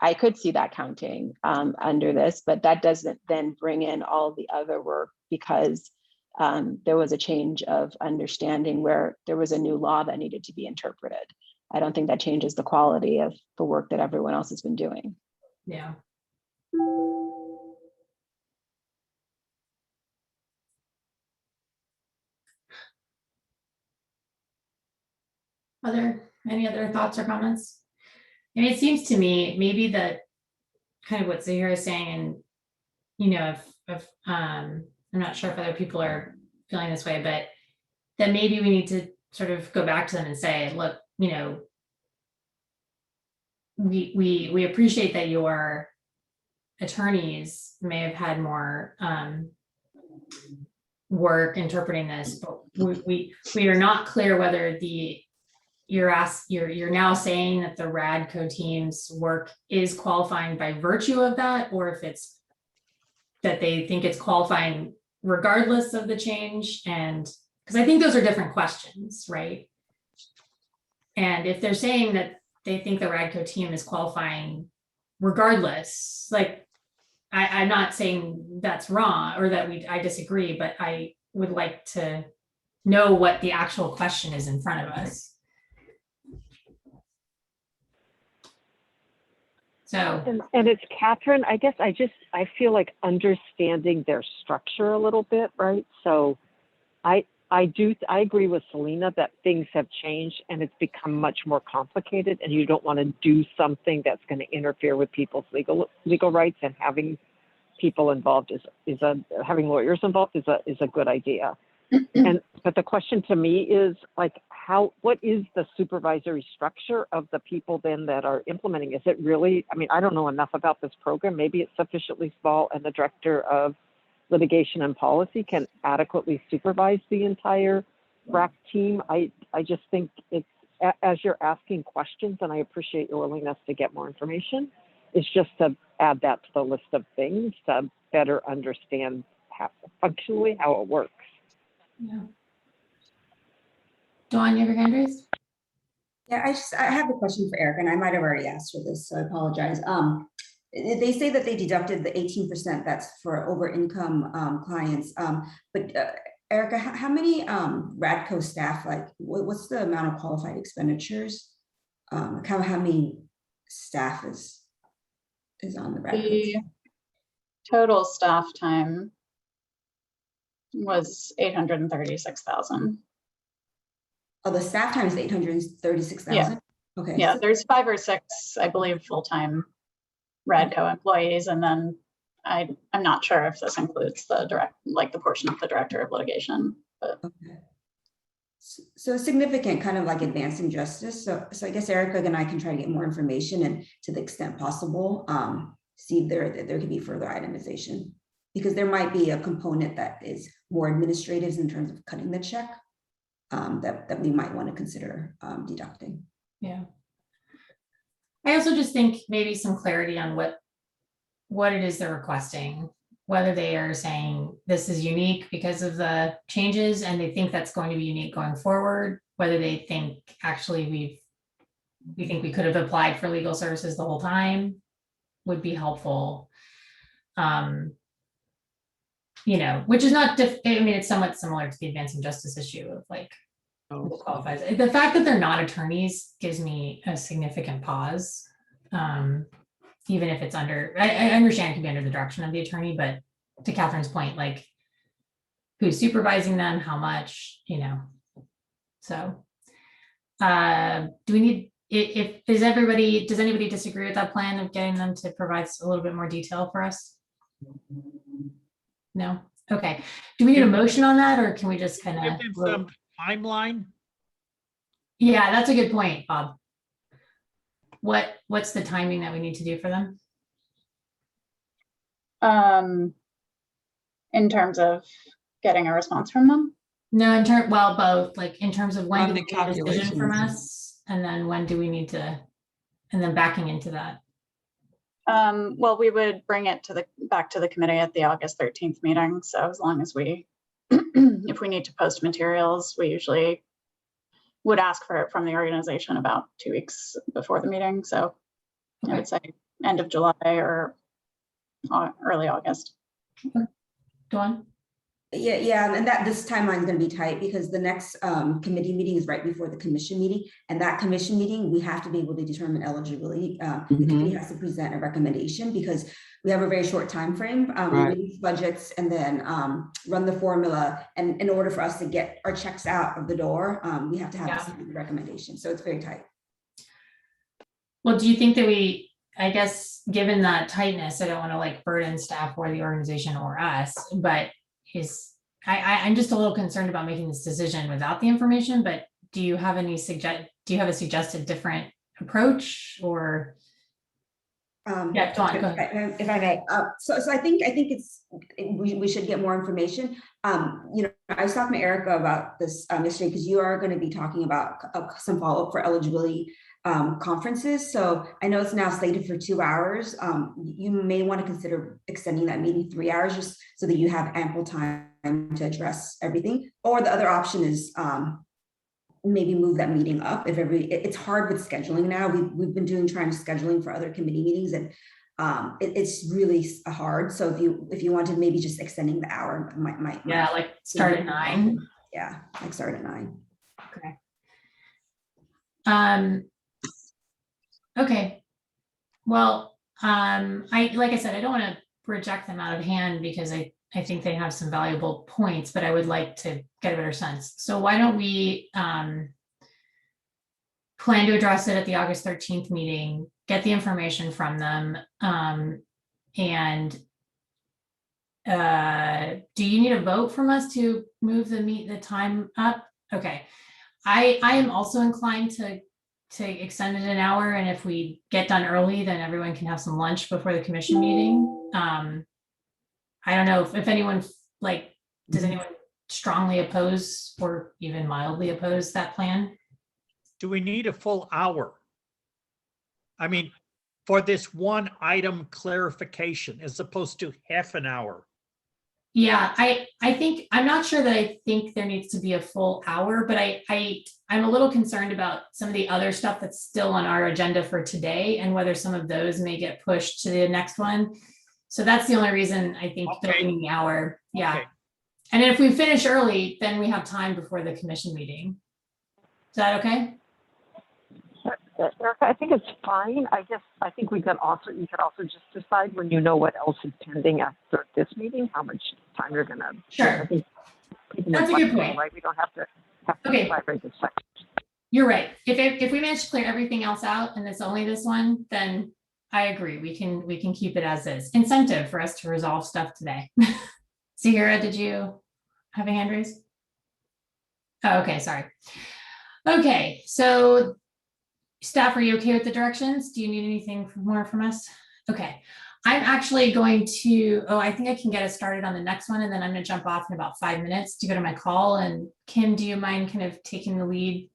I could see that counting under this, but that doesn't then bring in all the other work because there was a change of understanding where there was a new law that needed to be interpreted. I don't think that changes the quality of the work that everyone else has been doing. Yeah. Any other thoughts or comments? And it seems to me maybe that kind of what Zahira is saying, and you know, if I'm not sure if other people are feeling this way, but that maybe we need to sort of go back to them and say, look, you know, we appreciate that your attorneys may have had more work interpreting this, but we are not clear whether you're now saying that the RADCo team's work is qualifying by virtue of that, or if it's that they think it's qualifying regardless of the change. And because I think those are different questions, right? And if they're saying that they think the RADCo team is qualifying regardless, like I'm not saying that's wrong or that I disagree, but I would like to know what the actual question is in front of us. So, and it's Catherine, I guess I feel like understanding their structure a little bit, right? So I agree with Selena that things have changed and it's become much more complicated, and you don't want to do something that's going to interfere with people's legal rights, and having people involved having lawyers involved is a good idea. But the question to me is like, what is the supervisory structure of the people then that are implementing? Is it really, I mean, I don't know enough about this program. Maybe it's sufficiently small and the director of litigation and policy can adequately supervise the entire RAC team. I just think it's, as you're asking questions, and I appreciate your willingness to get more information, it's just to add that to the list of things to better understand functionally how it works. yeah. Dawn, you have your hand raised? Yeah, I have a question for Erica, and I might have already asked for this, so I apologize. They say that they deducted the 18% that's for over income clients, but Erica, how many RADCo staff, like what's the amount of qualified expenditures? How many staff is on the RADCo? The total staff time was 836,000. Oh, the staff time is 836,000? Yeah. Okay. Yeah, there's 5 or 6, I believe, full-time RADCo employees, and then I'm not sure if this includes the portion of the director of litigation. But okay. So significant, kind of like advancing justice. So I guess Erica and I can try to get more information, and to the extent possible, see if there could be further itemization, because there might be a component that is more administrative in terms of cutting the check that we might want to consider deducting. Yeah. I also just think maybe some clarity on what it is they're requesting, whether they are saying this is unique because of the changes and they think that's going to be unique going forward, whether they think actually we've we think we could have applied for legal services the whole time would be helpful. You know, which is not, I mean, it's somewhat similar to the advancing justice issue of like, who qualifies. The fact that they're not attorneys gives me a significant pause. Even if it's under, I understand it can be under the direction of the attorney, but to Catherine's point, like who's supervising them, how much, you know. So do we need, does anybody disagree with that plan of getting them to provide a little bit more detail for us? No? Okay. Do we need a motion on that, or can we just kind Give of? them some timeline. Yeah, that's a good point, Bob. What's the timing that we need to do for them? In terms of getting a response from them? No, well, both, like in terms of when Run do the we get a decision from calculations. us, and then when do we need to, and then backing into that. Well, we would bring it back to the committee at the August 13th meeting. So as long as we, if we need to post materials, we usually would ask for it from the organization about 2 weeks before the meeting. So I would say end of July or early August. Dawn? Yeah, and that this timeline is going to be tight because the next committee meeting is right before the commission meeting, and that commission meeting we have to be able to determine eligibility. The committee has to present a recommendation because we have a very short time frame. We release budgets and then run the formula, and in order for us to get our checks out of the door, we have to have a recommendation. So it's very tight. Well, do you think that I guess, given that tightness, I don't want to like burden staff or the organization or us, but I'm just a little concerned about making this decision without the information, but do you have a suggested different approach, or? Yeah, Dawn, go ahead. If I may, so I think we should get more information. You know, I was talking to Erica about this yesterday because you are going to be talking about some follow-up for eligibility conferences. So I know it's now slated for 2 hours. You may want to consider extending that meeting 3 hours just so that you have ample time to address everything. Or the other option is maybe move that meeting up. It's hard with scheduling now. We've been trying to scheduling for other committee meetings, and it's really hard. So if you wanted maybe just extending the hour might like start at 9. Yeah, like start at 9. Okay. Okay. Well, like I said, I don't want to reject them out of hand because I think they have some valuable points, but I would like to get a better sense. So why don't we plan to address it at the August 13th meeting, get the information from them, and do you need a vote from us to move the time up? Okay. I am also inclined to extend it an hour, and if we get done early, then everyone can have some lunch before the commission meeting. I don't know if anyone, does anyone strongly oppose or even mildly oppose that plan? Do we need a full hour? I mean, for this one item clarification as opposed to half an hour? Yeah, I think, I'm not sure that I think there needs to be a full hour, but I'm a little concerned about some of the other stuff that's still on our agenda for today and whether some of those may get pushed to the next one. So that's the only reason I think building the hour. Yeah. Okay. And then if we finish early, then we have time before the commission meeting. Is that okay? Erica, I think it's fine. I think you could also just decide when you know what else is pending after this meeting, how much time you're gonna. Sure. That's a good point. Right? We don't have to okay. Decide right this second. You're right. If we manage to clear everything else out and it's only this one, then I agree. We can keep it as is. Incentive for us to resolve stuff today. Sahira, did you have a hand raised? Oh, okay, sorry. Okay, so staff, are you okay with the directions? Do you need anything more from us? Okay, I'm actually going to, I think I can get us started on the next one, and then I'm gonna jump off in about 5 minutes to go to my call. And Kim, do you mind kind of taking the lead?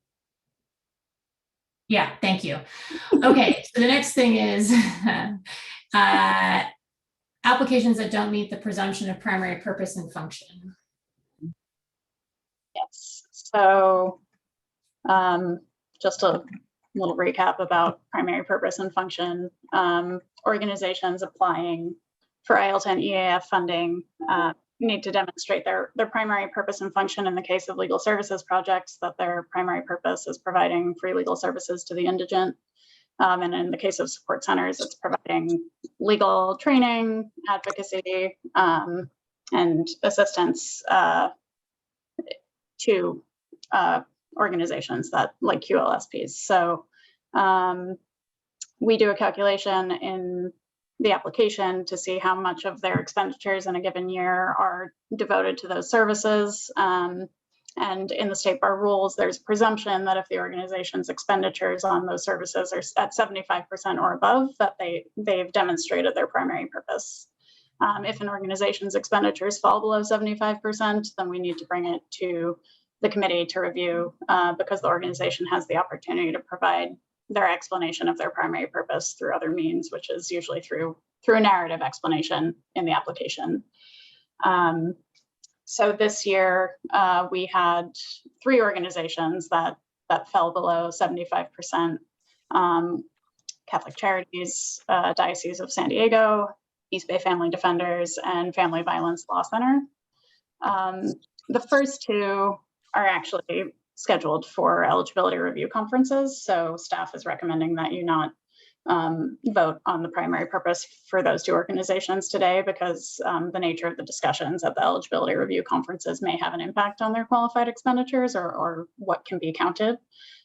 Yeah, thank you. Okay, so the next thing is applications that don't meet the presumption of primary purpose and function. Yes, so just to little recap about primary purpose and function. Organizations applying for IL10 EAF funding need to demonstrate their primary purpose and function in the case of legal services projects, that their primary purpose is providing free legal services to the indigent. And in the case of support centers, it's providing legal training, advocacy, and assistance to organizations that like QLSPs. So we do a calculation in the application to see how much of their expenditures in a given year are devoted to those services. And in the state bar rules, there's a presumption that if the organization's expenditures on those services are at 75% or above, that they've demonstrated their primary purpose. If an organization's expenditures fall below 75%, then we need to bring it to the committee to review because the organization has the opportunity to provide their explanation of their primary purpose through other means, which is usually through a narrative explanation in the application. So this year we had 3 organizations that fell below 75%. Catholic Charities, Diocese of San Diego, East Bay Family Defenders, and Family Violence Law Center. The first 2 are actually scheduled for eligibility review conferences. So staff is recommending that you not vote on the primary purpose for those 2 organizations today because the nature of the discussions at the eligibility review conferences may have an impact on their qualified expenditures or what can be counted.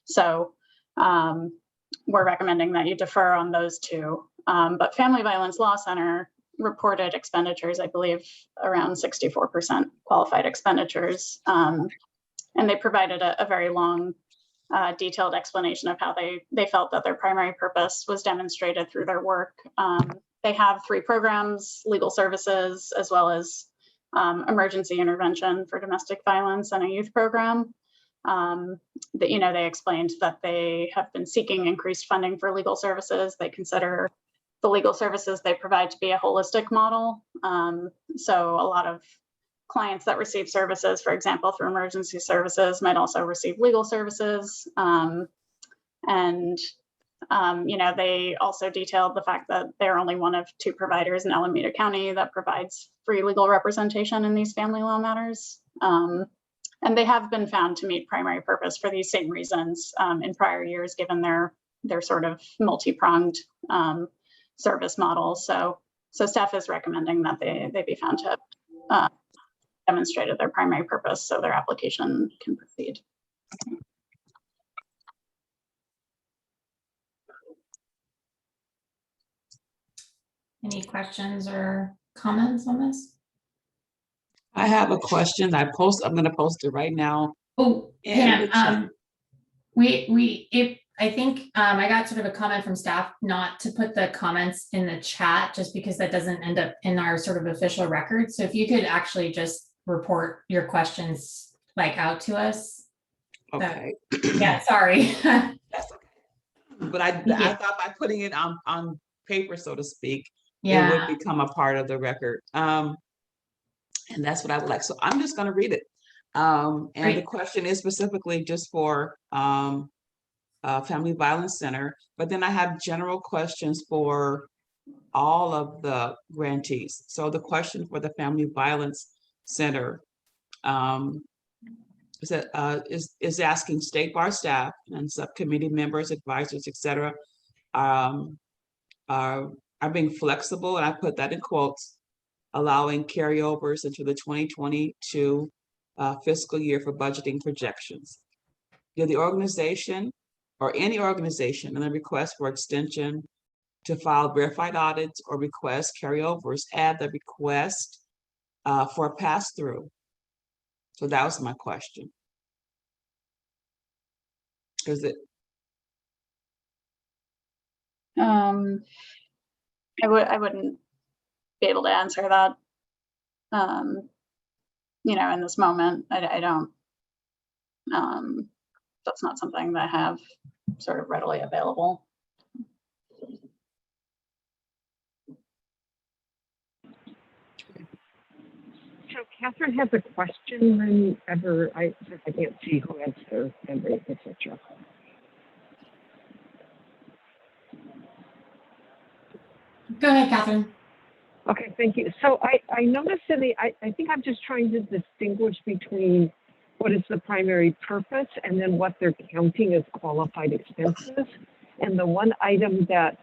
So we're recommending that you defer on those 2. But Family Violence Law Center reported expenditures, I believe, around 64% qualified expenditures. And they provided a very long, detailed explanation of how they felt that their primary purpose was demonstrated through their work. They have 3 programs, legal services, as well as emergency intervention for domestic violence and a youth program. They explained that they have been seeking increased funding for legal services. They consider the legal services they provide to be a holistic model. So a lot of clients that receive services, for example, through emergency services, might also receive legal services. They also detailed the fact that they're only one of 2 providers in Alameda County that provides free legal representation in these family law matters. And they have been found to meet primary purpose for these same reasons in prior years, given their sort of multi-pronged service model. So staff is recommending that they be found to have demonstrated their primary purpose so their application can proceed. Any questions or comments on this? I have a question. I'm going to post it right now. Oh, Pam, I think I got sort of a comment from staff not to put the comments in the chat just because that doesn't end up in our sort of official record. So if you could actually just report your questions out to us. Okay. Yeah, sorry. That's okay. But I thought by putting it on paper, so to speak, it would become a part of the record. And that's what I would like. So I'm just going to read it. And the question is specifically just for Family Violence Center, but then I have general questions for all of the grantees. So the question for the Family Violence Center is asking state bar staff and subcommittee members, advisors, etc., are being flexible, and I put that in quotes, allowing carryovers into the 2022 fiscal year for budgeting projections. Did the organization or any organization in a request for extension to file verified audits or request carryovers add the request for a pass-through? So that was my question. Is it? I wouldn't be able to answer that. In this moment, I don't. That's not something that I have sort of readily available. So Catherine has a question whenever I can't see who has their hand raised, etc. Go ahead, Catherine. Okay, thank you. So I noticed I think I'm just trying to distinguish between what is the primary purpose and then what they're counting as qualified expenses. And the one item that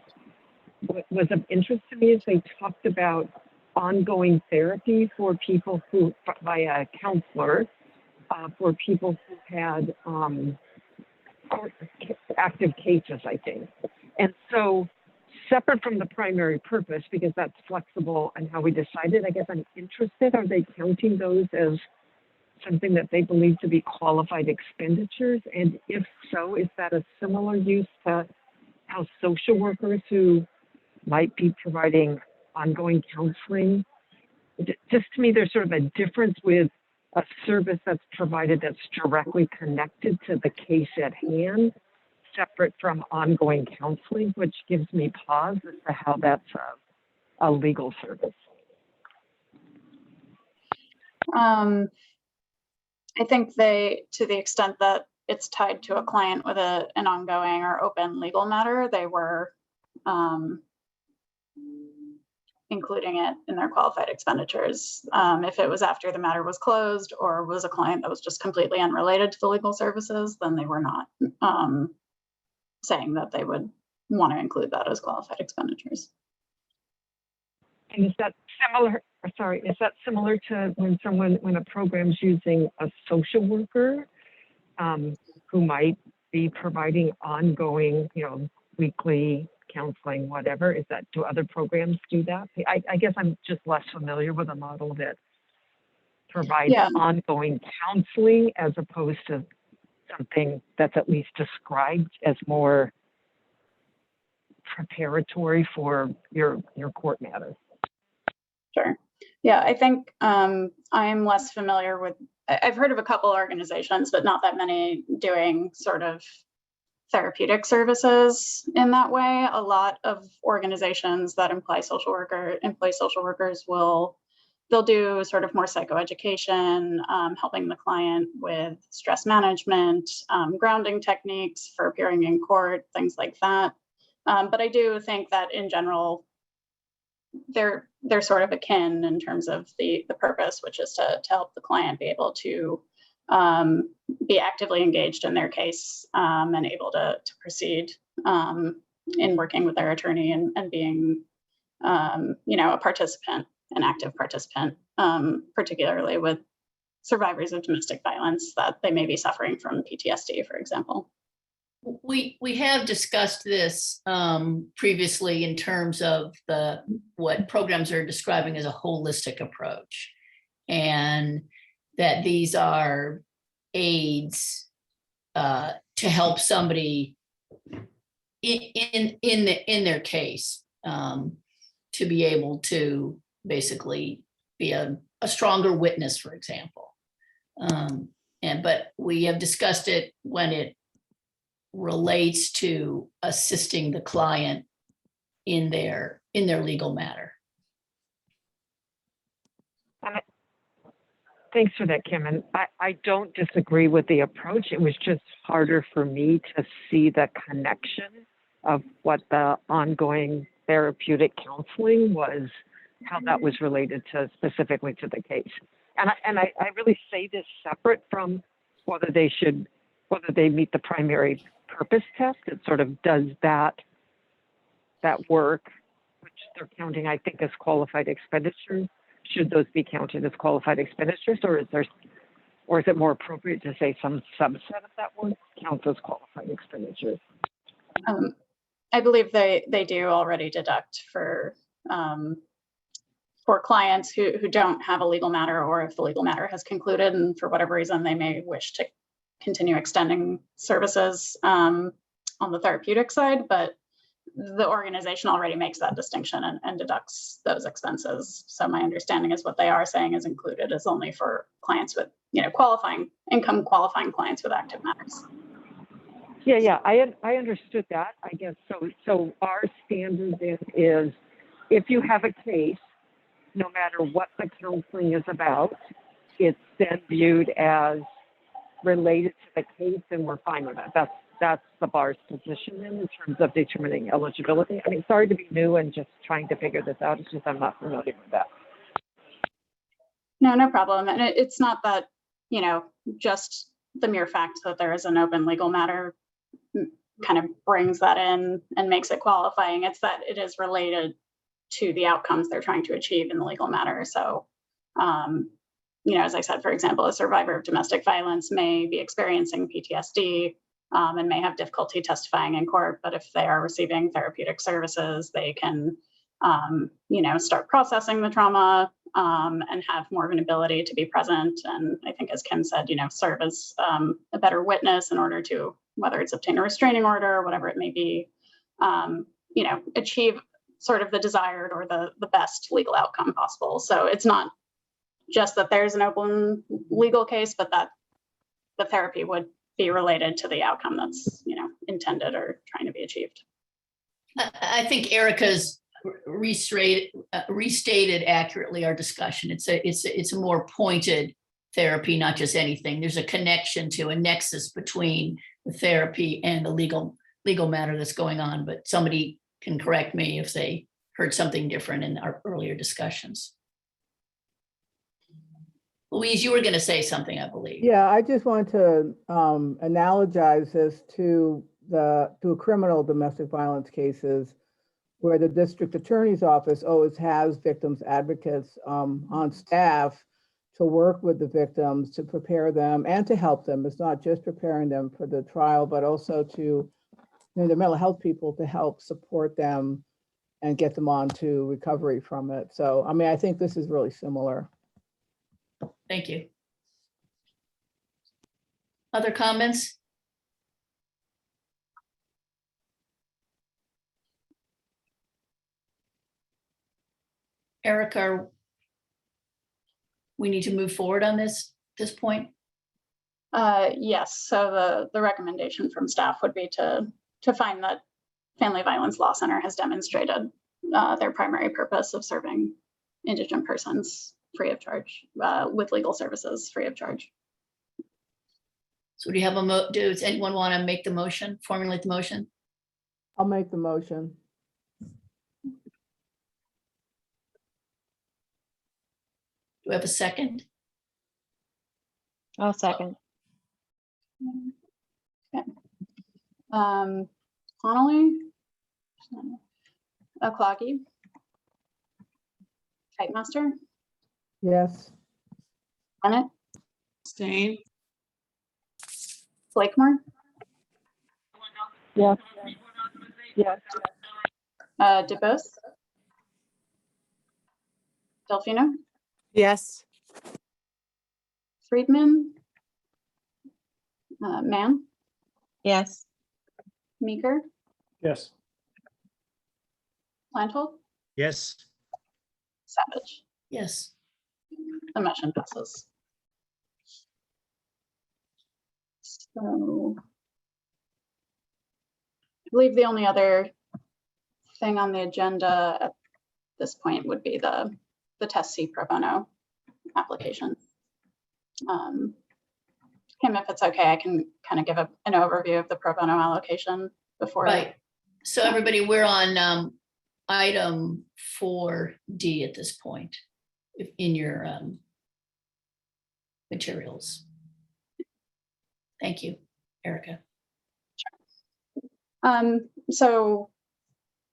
was of interest to me is they talked about ongoing therapy for people who, by a counselor, for people who had active cases, I think. And so separate from the primary purpose, because that's flexible and how we decided, I guess I'm interested, are they counting those as something that they believe to be qualified expenditures? And if so, is that a similar use to how social workers who might be providing ongoing counseling? Just to me, there's sort of a difference with a service that's provided that's directly connected to the case at hand, separate from ongoing counseling, which gives me pause as to how that's a legal service. I think they, to the extent that it's tied to a client with an ongoing or open legal matter, they were including it in their qualified expenditures. If it was after the matter was closed or was a client that was just completely unrelated to the legal services, then they were not saying that they would want to include that as qualified expenditures. And is that similar, sorry, is that similar to when a program's using a social worker who might be providing ongoing, weekly counseling, whatever? Do other programs do that? I guess I'm just less familiar with a model that provides ongoing counseling as opposed to something that's at least described as more preparatory for your court matter. Sure. Yeah, I think I'm less familiar with, I've heard of a couple organizations, but not that many doing sort of therapeutic services in that way. A lot of organizations that employ social workers they'll do sort of more psychoeducation, helping the client with stress management, grounding techniques for appearing in court, things like that. But I do think that in general, they're sort of akin in terms of the purpose, which is to help the client be able to be actively engaged in their case and able to proceed in working with their attorney and being, a participant, an active participant, particularly with survivors of domestic violence that they may be suffering from PTSD, for example. We have discussed this previously in terms of what programs are describing as a holistic approach, and that these are aids to help somebody in their case to be able to basically be a stronger witness, for example. But we have discussed it when it relates to assisting the client in their legal matter. Thanks for that, Kim. And I don't disagree with the approach. It was just harder for me to see the connection of what the ongoing therapeutic counseling was, how that was related to specifically to the case. And I really say this separate from whether they meet the primary purpose test. It sort of does that work, which they're counting, I think, as qualified expenditures. Should those be counted as qualified expenditures, or is it more appropriate to say some subset of that work counts as qualified expenditures? I believe they do already deduct for clients who don't have a legal matter, or if the legal matter has concluded and for whatever reason they may wish to continue extending services on the therapeutic side, but the organization already makes that distinction and deducts those expenses. So my understanding is what they are saying is included is only for clients with, qualifying clients with active matters. Yeah, I understood that, I guess. So our standard then is, if you have a case, no matter what the counseling is about, it's then viewed as related to the case, and we're fine with that. that's the bar's position in terms of determining eligibility? I mean, sorry to be new and just trying to figure this out. It's just I'm not familiar with that. No, no problem. And it's not that, you know, just the mere fact that there is an open legal matter kind of brings that in and makes it qualifying. It's that it is related to the outcomes they're trying to achieve in the legal matter. So, you know, as I said, for example, a survivor of domestic violence may be experiencing PTSD and may have difficulty testifying in court, but if they are receiving therapeutic services, they can, you know, start processing the trauma and have more of an ability to be present. And I think, as Kim said, you know, serve as a better witness in order to, whether it's obtain a restraining order or whatever it may be, you know, achieve sort of the desired or the best legal outcome possible. So it's not just that there's an open legal case, but that the therapy would be related to the outcome that's, you know, intended or trying to be achieved. I think Erica's restated accurately our discussion. It's a more pointed therapy, not just anything. There's a connection to a nexus between the therapy and the legal matter that's going on, but somebody can correct me if they heard something different in our earlier discussions. Louise, you were going to say something, I believe. Yeah, I just want to analogize this to criminal domestic violence cases where the district attorney's office always has victims advocates on staff to work with the victims, to prepare them and to help them. It's not just preparing them for the trial, but also to, you know, the mental health people to help support them and get them on to recovery from it. So, I mean, I think this is really similar. Thank you. Other comments? Erica, we need to move forward on this point? Yes, so the recommendation from staff would be to find that Family Violence Law Center has demonstrated their primary purpose of serving indigent persons free of charge, with legal services free of charge. So do you have does anyone want to make the motion, formulate the motion? I'll make the motion. Do we have a second? I'll second. Okay. Connolly, Cloggy, Kitemaster, Yes. Bennett, Abstain. Blakemore, Yes. Yes. DeBose, Delfino, Yes. Friedman, Mann, Yes. Meeker, Yes. Landhold, Yes. Savage. Yes. The motion passes. So I believe the only other thing on the agenda at this point would be the Test C pro bono application. Kim, if it's okay, I can kind of give an overview of the pro bono allocation before. Right. So everybody, we're on item 4D at this point in your materials. Thank you, Erica. So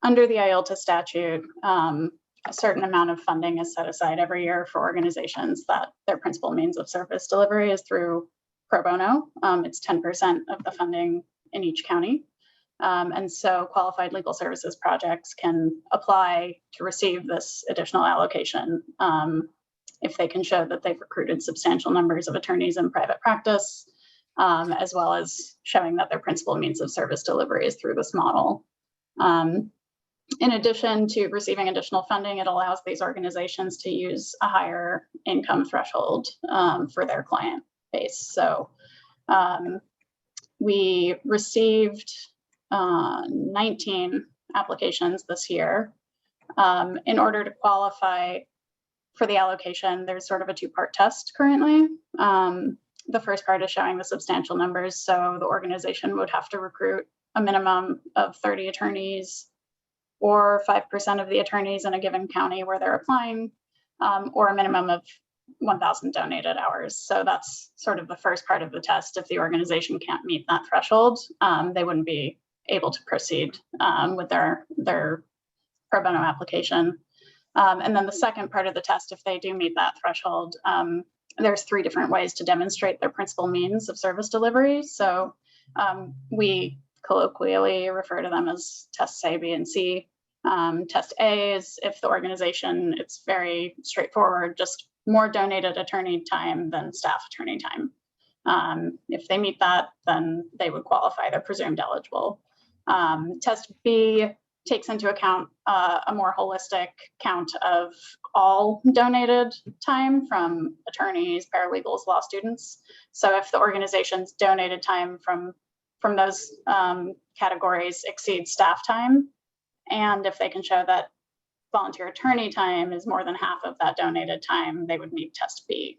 under the ILTA statute, a certain amount of funding is set aside every year for organizations that their principal means of service delivery is through pro bono. It's 10% of the funding in each county. And so qualified legal services projects can apply to receive this additional allocation if they can show that they've recruited substantial numbers of attorneys in private practice, as well as showing that their principal means of service delivery is through this model. In addition to receiving additional funding, it allows these organizations to use a higher income threshold for their client base. So we received 19 applications this year. In order to qualify for the allocation, there's sort of a two-part test currently. the first part is showing the substantial numbers. So the organization would have to recruit a minimum of 30 attorneys or 5% of the attorneys in a given county where they're applying, or a minimum of 1,000 donated hours. So that's sort of the first part of the test. If the organization can't meet that threshold, they wouldn't be able to proceed with their pro bono application. And then the second part of the test, if they do meet that threshold, there's 3 different ways to demonstrate their principal means of service delivery. So we colloquially refer to them as tests A, B, and C. Test A is if the organization, it's very straightforward, just more donated attorney time than staff attorney time. If they meet that, then they would qualify, they're presumed eligible. Test B takes into account a more holistic count of all donated time from attorneys, paralegals, law students. So if the organization's donated time from those categories exceeds staff time, and if they can show that volunteer attorney time is more than half of that donated time, they would meet test B.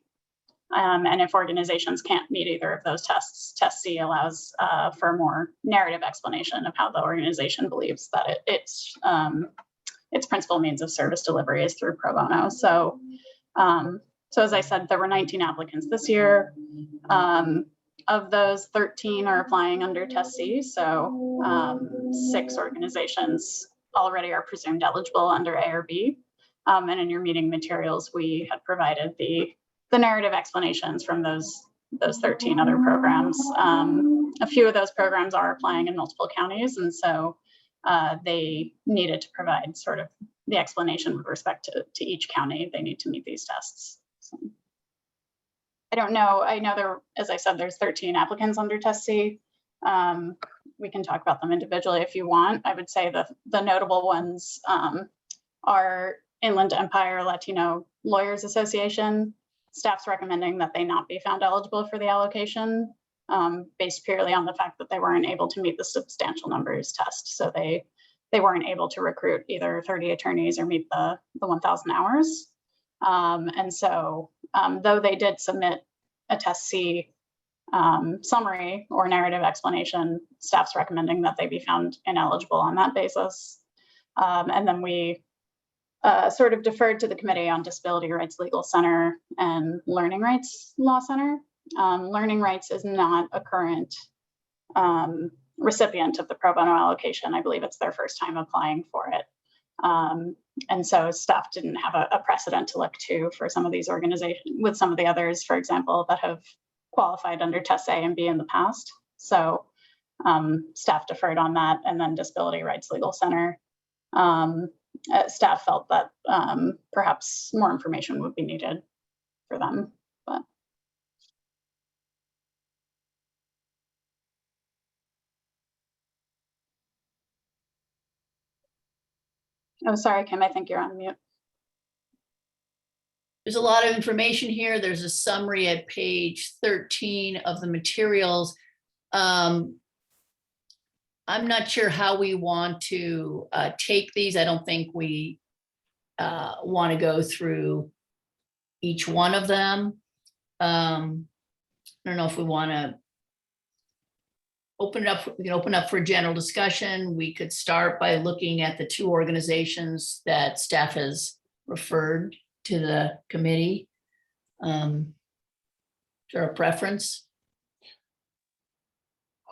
And if organizations can't meet either of those tests, test C allows for a more narrative explanation of how the organization believes that its principal means of service delivery is through pro bono. So as I said, there were 19 applicants this year. Of those, 13 are applying under test C. So 6 organizations already are presumed eligible under A or B. And in your meeting materials, we had provided the narrative explanations from those 13 other programs. A few of those programs are applying in multiple counties, and so they needed to provide sort of the explanation with respect to each county. They need to meet these tests. So, I don't know. I know there, as I said, there's 13 applicants under test C. We can talk about them individually if you want. I would say the notable ones are Inland Empire Latino Lawyers Association. Staff's recommending that they not be found eligible for the allocation based purely on the fact that they weren't able to meet the substantial numbers test. So they weren't able to recruit either 30 attorneys or meet the 1,000 hours. And so though they did submit a test C summary or narrative explanation, staff's recommending that they be found ineligible on that basis. And then we sort of deferred to the Committee on Disability Rights Legal Center and Learning Rights Law Center. Learning Rights is not a current recipient of the pro bono allocation. I believe it's their first time applying for it. And so staff didn't have a precedent to look to for some of these organizations with some of the others, for example, that have qualified under test A and B in the past. So staff deferred on that. And then Disability Rights Legal Center, staff felt that perhaps more information would be needed for them, but. Oh, sorry, Kim, I think you're on mute. There's a lot of information here. There's a summary at page 13 of the materials. I'm not sure how we want to take these. I don't think we want to go through each one of them. I don't know if we want to open it up. We can open up for general discussion. We could start by looking at the 2 organizations that staff has referred to the committee. Is there a preference?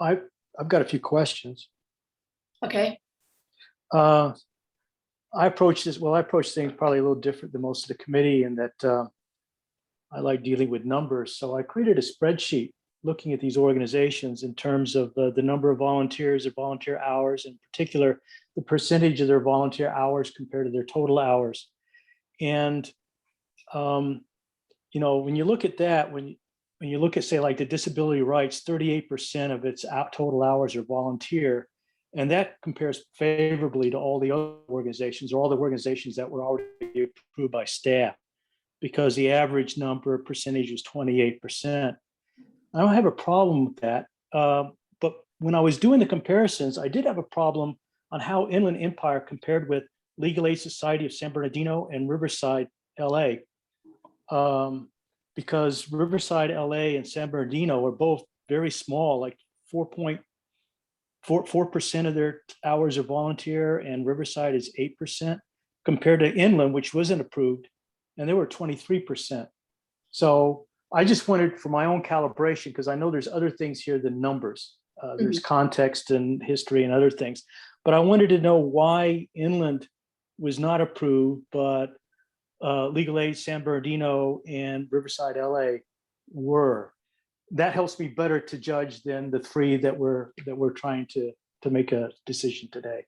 I've got a few questions. Okay. I approach things probably a little different than most of the committee in that I like dealing with numbers. So I created a spreadsheet looking at these organizations in terms of the number of volunteers or volunteer hours, in particular, the percentage of their volunteer hours compared to their total hours. And, you know, when you look at that, when you look at, say, like the disability rights, 38% of its total hours are volunteer. And that compares favorably to all the other organizations, or all the organizations that were already approved by staff, because the average number percentage was 28%. I don't have a problem with that. But when I was doing the comparisons, I did have a problem on how Inland Empire compared with Legal Aid Society of San Bernardino and Riverside, LA. because Riverside, LA and San Bernardino are both very small, like 4% of their hours are volunteer, and Riverside is 8%, compared to Inland, which wasn't approved, and they were 23%. So I just wanted, for my own calibration, because I know there's other things here than numbers. There's context and history and other things. But I wanted to know why Inland was not approved, but Legal Aid San Bernardino and Riverside, LA were. That helps me better to judge than the three that we're trying to make a decision today.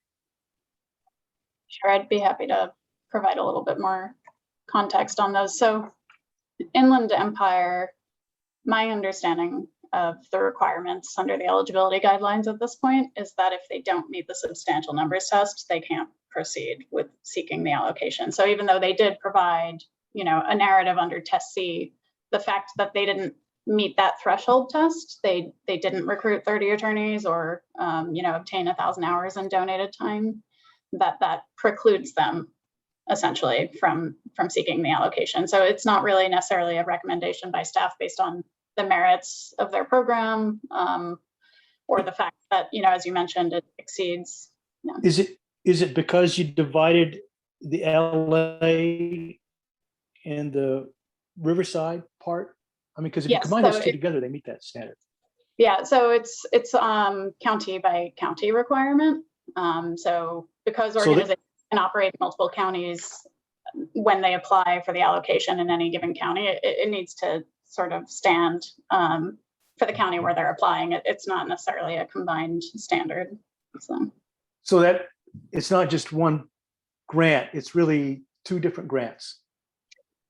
Sure, I'd be happy to provide a little bit more context on those. So Inland Empire, my understanding of the requirements under the eligibility guidelines at this point is that if they don't meet the substantial numbers test, they can't proceed with seeking the allocation. So even though they did provide, a narrative under test C, the fact that they didn't meet that threshold test, they didn't recruit 30 attorneys or, obtain 1,000 hours in donated time, that precludes them essentially from seeking the allocation. So it's not really necessarily a recommendation by staff based on the merits of their program, or the fact that, as you mentioned, it exceeds. Is it because you divided the LA and the Riverside part? I mean, because if you combine those two together, they meet that standard. Yeah, so it's county by county requirement. So because organizations can operate in multiple counties, when they apply for the allocation in any given county, it needs to sort of stand for the county where they're applying. It's not necessarily a combined standard. So that it's not just one grant, it's really two different grants.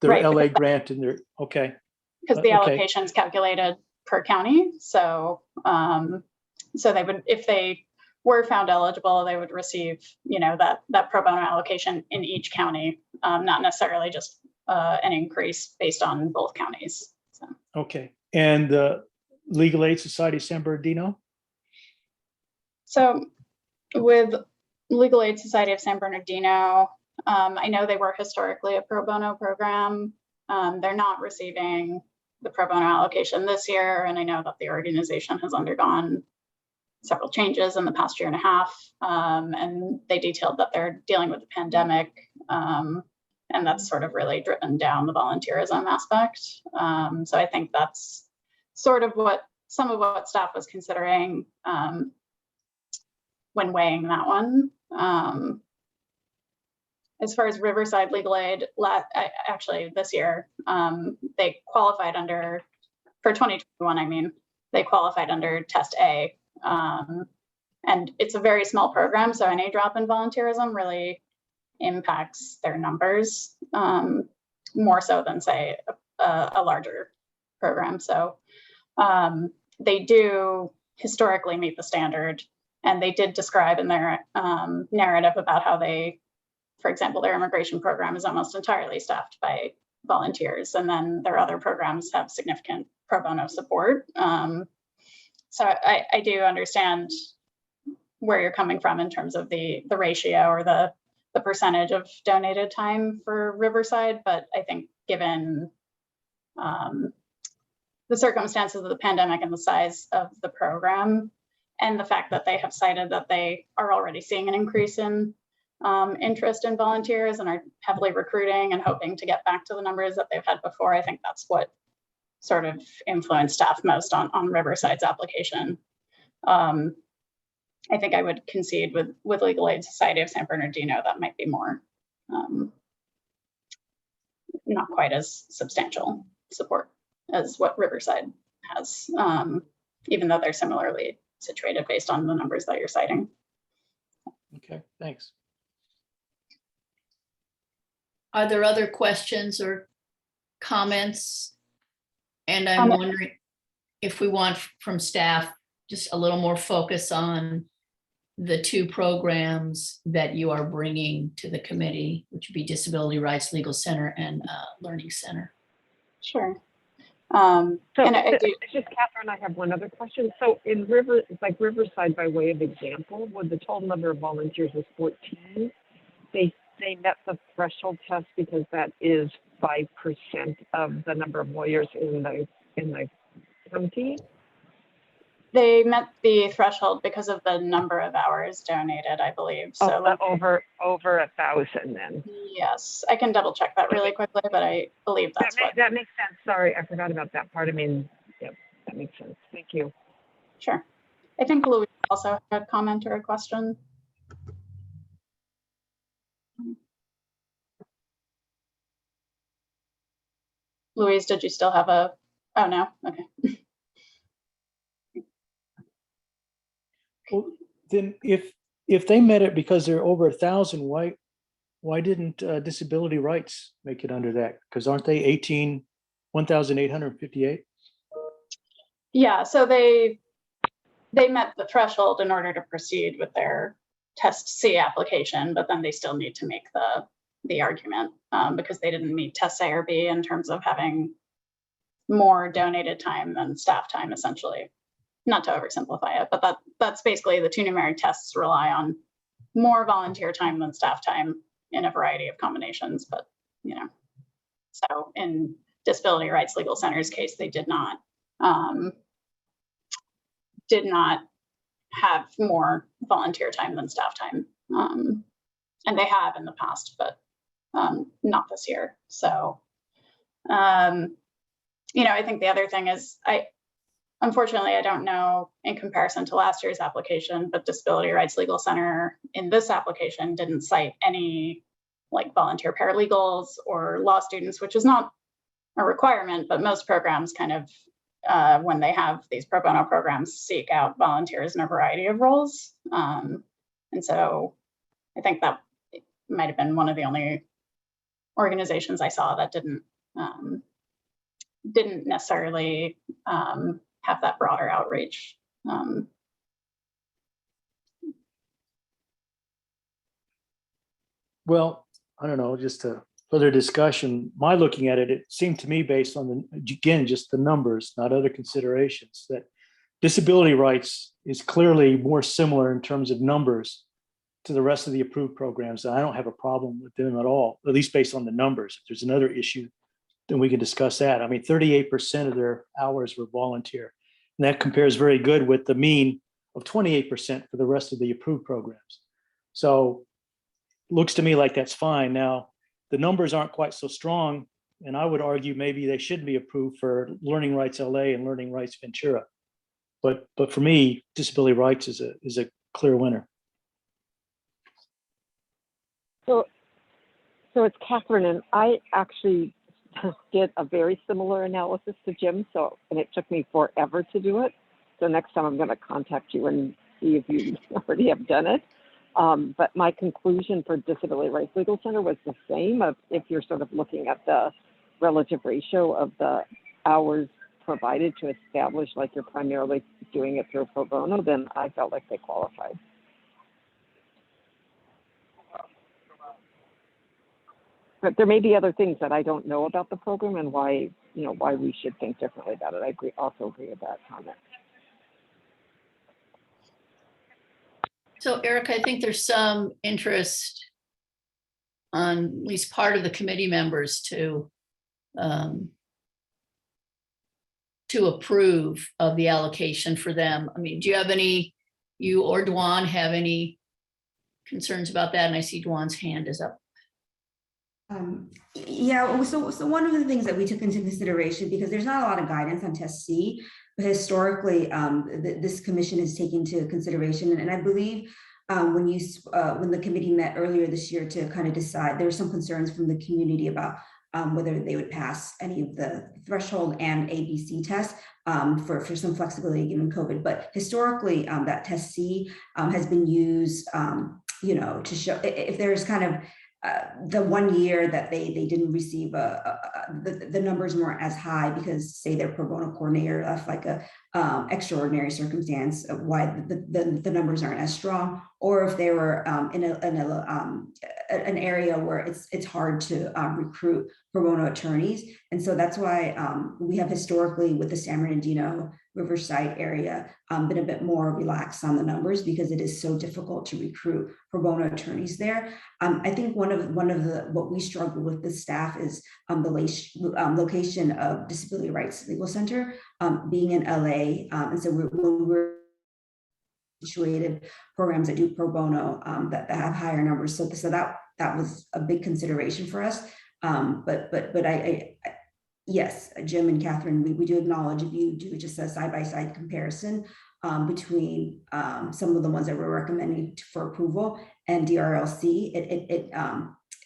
The Right, LA grant and their, okay. Because the allocation is calculated per county. So so they would, if they were found eligible, they would receive, that pro bono allocation in each county, not necessarily just an increase based on both counties. So. Okay, and the Legal Aid Society of San Bernardino? So with Legal Aid Society of San Bernardino, I know they were historically a pro bono program. They're not receiving the pro bono allocation this year, and I know that the organization has undergone several changes in the past year and a half, and they detailed that they're dealing with the pandemic, and that's sort of really driven down the volunteerism aspect. So I think that's sort of some of what staff was considering when weighing that one. As far as Riverside Legal Aid, actually this year, they qualified under, for 2021, they qualified under Test A. And it's a very small program, so any drop in volunteerism really impacts their numbers more so than, say, a larger program. So they do historically meet the standard, and they did describe in their narrative about how they, for example, their immigration program is almost entirely staffed by volunteers, and then their other programs have significant pro bono support. So I do understand where you're coming from in terms of the ratio or the percentage of donated time for Riverside, but I think given the circumstances of the pandemic and the size of the program, and the fact that they have cited that they are already seeing an increase in interest in volunteers and are heavily recruiting and hoping to get back to the numbers that they've had before, I think that's what sort of influenced staff most on Riverside's application. I think I would concede with Legal Aid Society of San Bernardino that might be more, not quite as substantial support as what Riverside has, even though they're similarly situated based on the numbers that you're citing. Okay, thanks. Are there other questions or comments? And I'm wondering if we want from staff just a little more focus on the two programs that you are bringing to the committee, which would be Disability Rights Legal Center and Learning Center. Sure. It's just Catherine, I have one other question. So in Riverside, by way of example, when the total number of volunteers was 14, they met the threshold test because that is 5% of the number of lawyers in the county? They met the threshold because of the number of hours donated, I believe. So Over 1,000 then. yes, I can double check that really quickly, but I believe that's what. That makes sense. Sorry, I forgot about that part. I mean, yep, that makes sense. Thank you. Sure. I think Louise also had a comment or a question. Louise, did you still have a, oh no, okay. Well, then if they met it because they're over 1,000, why didn't disability rights make it under that? Because aren't they 1,858? Yeah, so they met the threshold in order to proceed with their Test C application, but then they still need to make the argument because they didn't meet Test A or B in terms of having more donated time than staff time, essentially. Not to oversimplify it, but that's basically the two numeric tests rely on more volunteer time than staff time in a variety of combinations. But you know, so in Disability Rights Legal Center's case, they did not have more volunteer time than staff time, and they have in the past, but not this year. So you know, I think the other thing is unfortunately, I don't know in comparison to last year's application, but Disability Rights Legal Center in this application didn't cite any like volunteer paralegals or law students, which is not a requirement, but most programs kind of, when they have these pro bono programs, seek out volunteers in a variety of roles. And so I think that might have been one of the only organizations I saw that didn't necessarily have that broader outreach. Well, I don't know, just to further discussion, my looking at it, it seemed to me based on again, just the numbers, not other considerations, that disability rights is clearly more similar in terms of numbers to the rest of the approved programs. I don't have a problem with them at all, at least based on the numbers. If there's another issue, then we can discuss that. I mean, 38% of their hours were volunteer. And that compares very good with the mean of 28% for the rest of the approved programs. So looks to me like that's fine. Now, the numbers aren't quite so strong, and I would argue maybe they should be approved for Learning Rights LA and Learning Rights Ventura. But for me, disability rights is a clear winner. So it's Catherine, and I actually did a very similar analysis to Jim, and it took me forever to do it. So next time I'm going to contact you and see if you already have done it. But my conclusion for Disability Rights Legal Center was the same. If you're sort of looking at the relative ratio of the hours provided to establish like you're primarily doing it through pro bono, then I felt like they qualified. But there may be other things that I don't know about the program and why we should think differently about it. I also agree with that comment. So Eric, I think there's some interest on at least part of the committee members to approve of the allocation for them. I mean, do you have you or Dwan have any concerns about that? And I see Dwan's hand is up. Yeah, so one of the things that we took into consideration, because there's not a lot of guidance on Test C, but historically, this commission is taken into consideration, and I believe when the committee met earlier this year to kind of decide, there were some concerns from the community about whether they would pass any of the threshold and ABC tests for some flexibility given COVID. But historically, that Test C has been used, to show if there's kind of the 1 year that they didn't receive the numbers weren't as high because say their pro bono coordinator left like a extraordinary circumstance of why the numbers aren't as strong, or if they were in an area where it's hard to recruit pro bono attorneys. And so that's why we have historically, with the San Bernardino Riverside area, been a bit more relaxed on the numbers because it is so difficult to recruit pro bono attorneys there. I think one of what we struggle with the staff is the location of Disability Rights Legal Center being in LA, and so we're situated programs that do pro bono that have higher numbers. So that was a big consideration for us. But I yes, Jim and Catherine, we do acknowledge if you do just a side-by-side comparison between some of the ones that we're recommending for approval and DRLC,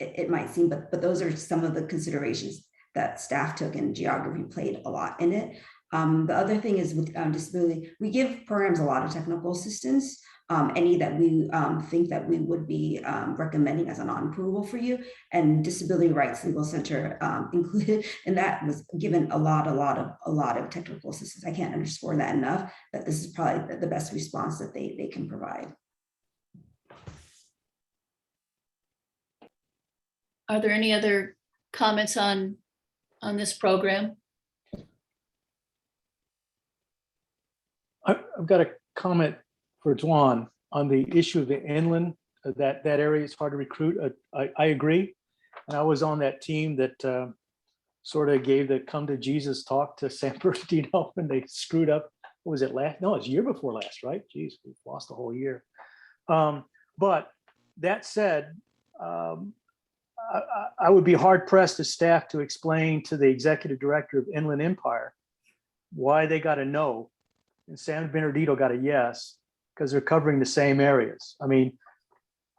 it might seem, but those are some of the considerations that staff took, and geography played a lot in it. The other thing is with disability, we give programs a lot of technical assistance, any that we think that we would be recommending as a non-approval for you, and Disability Rights Legal Center included, and that was given a lot of technical assistance. I can't underscore that enough, that this is probably the best response that they can provide. Are there any other comments on this program? I've got a comment for Dwan on the issue of the inland, that area is hard to recruit. I agree. And I was on that team that sort of gave the come to Jesus talk to San Bernardino when they screwed up. What was it last? No, it was the year before last, right? Geez, we've lost a whole year. But that said, I would be hard pressed as staff to explain to the executive director of Inland Empire why they got a no and San Bernardino got a yes, because they're covering the same areas. I mean,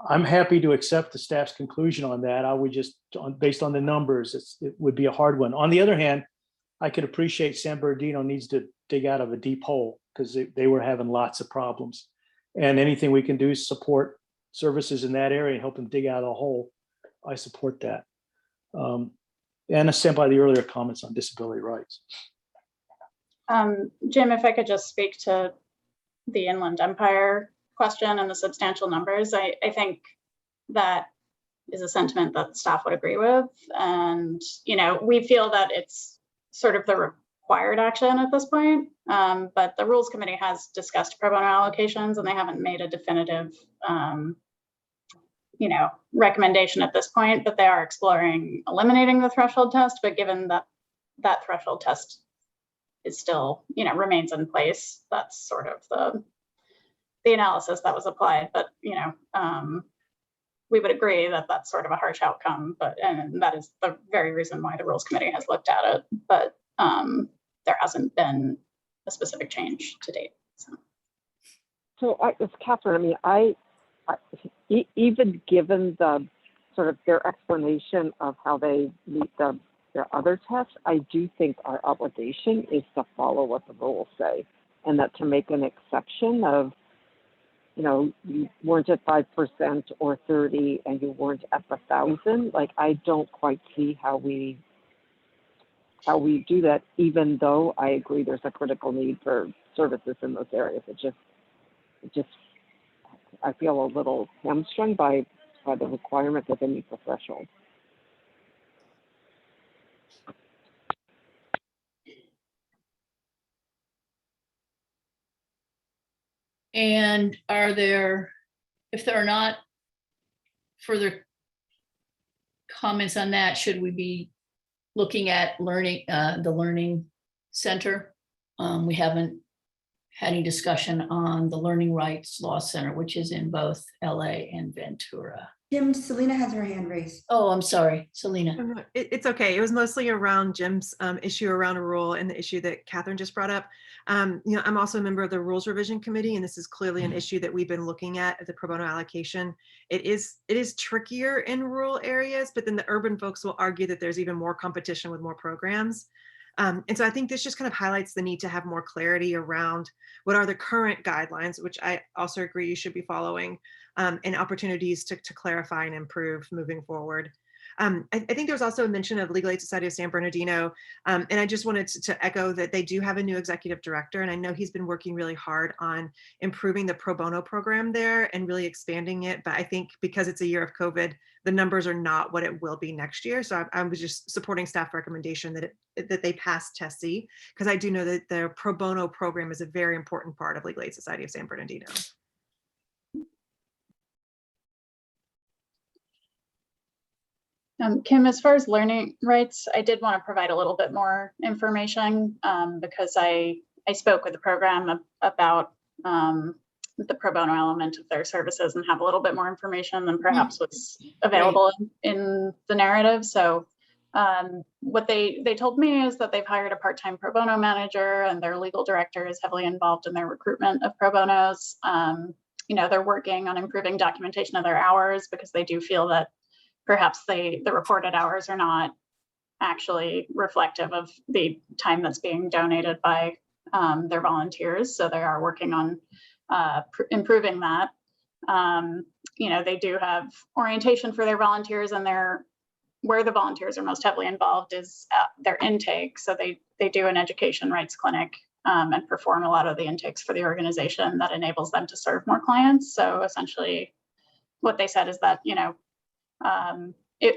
I'm happy to accept the staff's conclusion on that. I would just, based on the numbers, it would be a hard one. On the other hand, I could appreciate San Bernardino needs to dig out of a deep hole because they were having lots of problems. And anything we can do is support services in that area and help them dig out of the hole. I support that. And I stand by the earlier comments on disability rights. Jim, if I could just speak to the Inland Empire question and the substantial numbers, I think that is a sentiment that staff would agree with. And, you know, we feel that it's sort of the required action at this point, but the Rules Committee has discussed pro bono allocations and they haven't made a definitive, you know, recommendation at this point, but they are exploring eliminating the threshold test. But given that that threshold test is still, you know, remains in place, that's sort of the analysis that was applied. But, you know, we would agree that that's sort of a harsh outcome, but, and that is the very reason why the Rules Committee has looked at it, but there hasn't been a specific change to date. So it's Catherine, I mean, even given the sort of their explanation of how they meet their other tests, I do think our obligation is to follow what the rules say, and that to make an exception of, you know, you weren't at 5% or 30 and you weren't at the 1,000, like, I don't quite see how we do that, even though I agree there's a critical need for services in those areas. It just I feel a little hamstrung by the requirement that they meet the threshold. And are there, if there are not further comments on that, should we be looking at learning, the Learning Center? We haven't had any discussion on the Learning Rights Law Center, which is in both LA and Ventura. Jim, Selena has her hand raised. Oh, I'm sorry, Selena. It's okay. It was mostly around Jim's issue around a rule and the issue that Catherine just brought up. You know, I'm also a member of the Rules Revision Committee, and this is clearly an issue that we've been looking at the pro bono allocation. It is trickier in rural areas, but then the urban folks will argue that there's even more competition with more programs. And so I think this just kind of highlights the need to have more clarity around what are the current guidelines, which I also agree you should be following, and opportunities to clarify and improve moving forward. I think there was also a mention of Legal Aid Society of San Bernardino. And I just wanted to echo that they do have a new executive director. And I know he's been working really hard on improving the pro bono program there and really expanding it. But I think because it's a year of COVID, the numbers are not what it will be next year. So I was just supporting staff recommendation that they pass Test C, because I do know that the pro bono program is a very important part of Legal Aid Society of San Bernardino. Kim, as far as learning rights, I did want to provide a little bit more information because I spoke with the program about the pro bono element of their services and have a little bit more information than perhaps was available in the narrative. So what they told me is that they've hired a part-time pro bono manager and their legal director is heavily involved in their recruitment of pro bonos. You know, they're working on improving documentation of their hours because they do feel that perhaps the reported hours are not actually reflective of the time that's being donated by their volunteers. So they are working on improving that. You know, they do have orientation for their volunteers, and where the volunteers are most heavily involved is their intake. So they do an education rights clinic and perform a lot of the intakes for the organization that enables them to serve more clients. So essentially what they said is that, you know,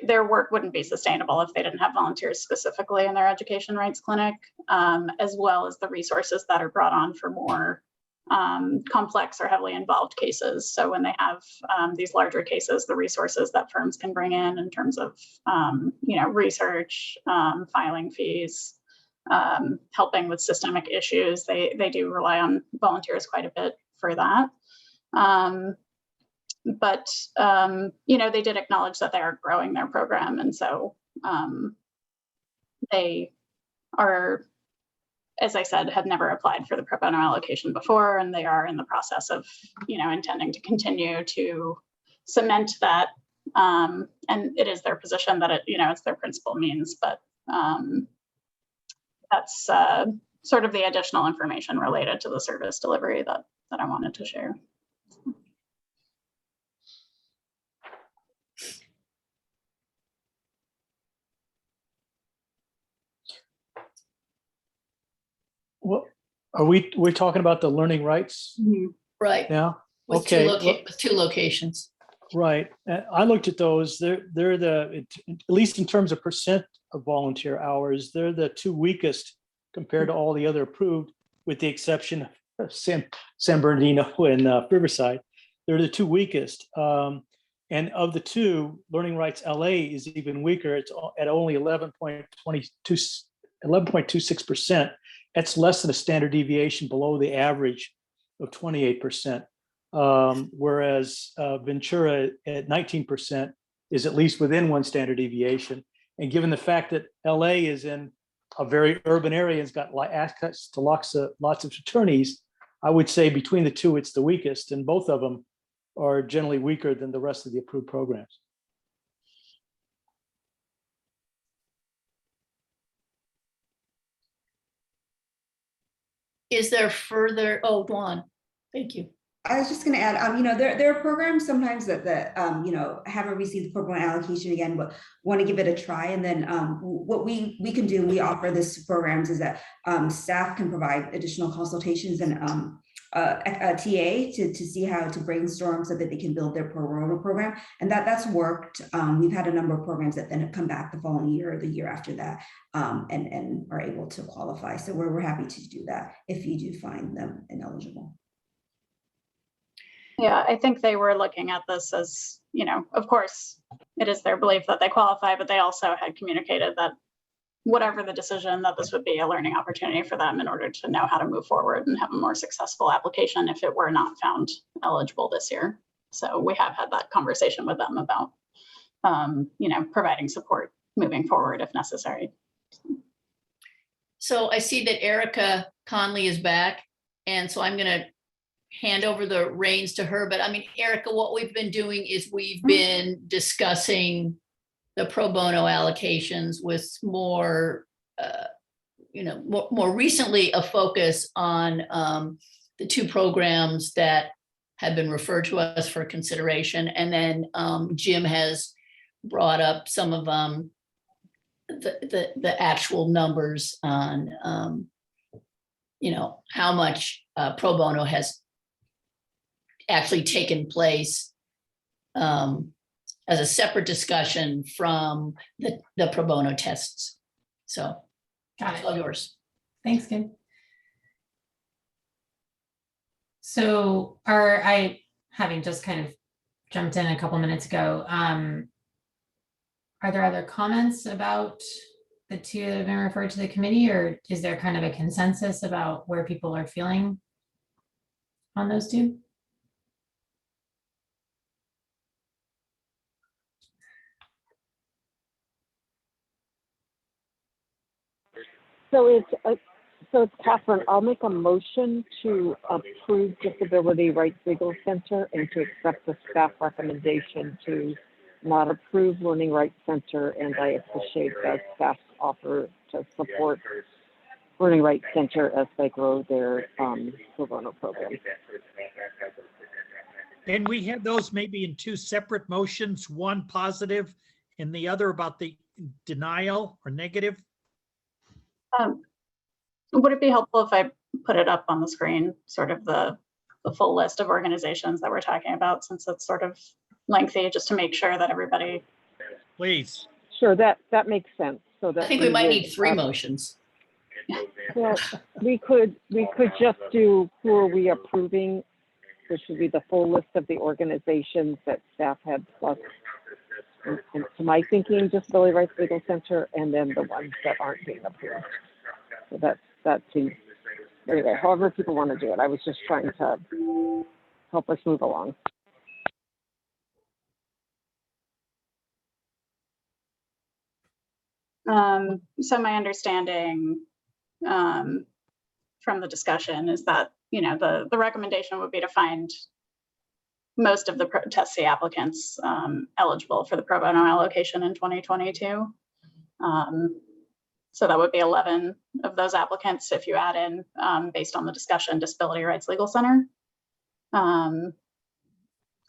their work wouldn't be sustainable if they didn't have volunteers specifically in their education rights clinic, as well as the resources that are brought on for more complex or heavily involved cases. So when they have these larger cases, the resources that firms can bring in terms of, you know, research, filing fees, helping with systemic issues, they do rely on volunteers quite a bit for that. But, you know, they did acknowledge that they are growing their program. And so they are, as I said, had never applied for the pro bono allocation before, and they are in the process of, you know, intending to continue to cement that. And it is their position that you know, it's their principal means, but that's sort of the additional information related to the service delivery that I wanted to share. Well, we're talking about the learning rights Right. now? With Okay. with two locations. Right. I looked at those. They're at least in terms of percent of volunteer hours, they're the two weakest compared to all the other approved, with the exception of San Bernardino and Riverside. They're the two weakest. And of the two, Learning Rights LA is even weaker. It's at only 11.26%. That's less than a standard deviation below the average of 28%. Whereas Ventura at 19% is at least within one standard deviation. And given the fact that LA is in a very urban area, has got access to lots of attorneys, I would say between the two, it's the weakest, and both of them are generally weaker than the rest of the approved programs. Is there further, oh, Dawn, thank you. I was just going to add, you know, there are programs sometimes that you know, haven't received the program allocation again, but want to give it a try. And then what we can do, we offer this programs is that staff can provide additional consultations and a TA to see how to brainstorm so that they can build their pro bono program. And that's worked. We've had a number of programs that then have come back the following year or the year after that and are able to qualify. So we're happy to do that if you do find them ineligible. Yeah, I think they were looking at this as, you know, of course, it is their belief that they qualify, but they also had communicated that whatever the decision, that this would be a learning opportunity for them in order to know how to move forward and have a more successful application if it were not found eligible this year. So we have had that conversation with them about, you know, providing support moving forward if necessary. So I see that Erica Conley is back, and so I'm going to hand over the reins to her. But I mean, Erica, what we've been doing is we've been discussing the pro bono allocations with more, you know, more recently a focus on the two programs that have been referred to us for consideration. And then Jim has brought up some of the actual numbers on how much pro bono has actually taken place as a separate discussion from the pro bono tests. So Got it's it. all yours. Thanks, Kim. So having just kind of jumped in a couple minutes ago, are there other comments about the two that have been referred to the committee, or is there kind of a consensus about where people are feeling on those two? So it's Catherine. I'll make a motion to approve Disability Rights Legal Center and to accept the staff recommendation to not approve Learning Rights Center. And I appreciate the staff's offer to support Learning Rights Center as they grow their pro bono program. And we have those maybe in two separate motions, one positive and the other about the denial or negative. Would it be helpful if I put it up on the screen, sort of the full list of organizations that we're talking about, since it's sort of lengthy, just to make sure that everybody. Please. Sure, that makes sense. So that I think we might need 3 motions. Well, we could just do who are we approving, which would be the full list of the organizations that staff had plus, and to my thinking, Disability Rights Legal Center, and then the ones that aren't being approved. So that seems, anyway, however people want to do it. I was just trying to help us move along. So my understanding from the discussion is that, the recommendation would be to find most of the test applicants eligible for the pro bono allocation in 2022. So that would be 11 of those applicants if you add in, based on the discussion, Disability Rights Legal Center. And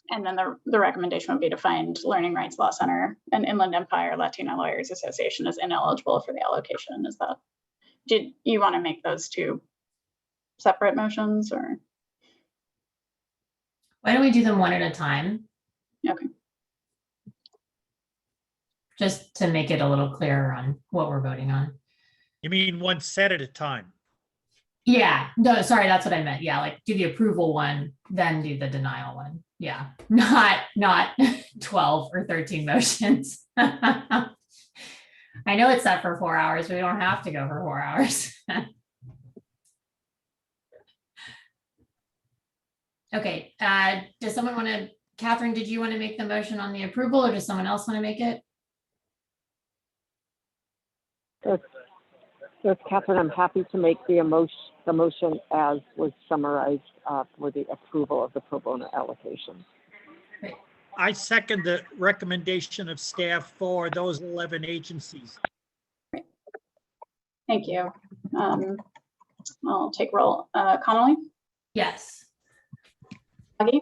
then the recommendation would be to find Learning Rights Law Center and Inland Empire Latino Lawyers Association as ineligible for the allocation. Is that, did you want to make those two separate motions, or? Why don't we do them one at a time? Okay. Just to make it a little clearer on what we're voting on. You mean one set at a time? Yeah, no, sorry, that's what I meant. Yeah, like do the approval one, then do the denial one. Yeah, not 12 or 13 motions. I know it's set for 4 hours, but we don't have to go for 4 hours. Okay, does someone want to, Catherine, did you want to make the motion on the approval, or does someone else want to make it? So Catherine, I'm happy to make the motion as was summarized for the approval of the pro bono allocation. I second the recommendation of staff for those 11 agencies. Thank you. I'll take roll. Connolly? Yes. Aggie?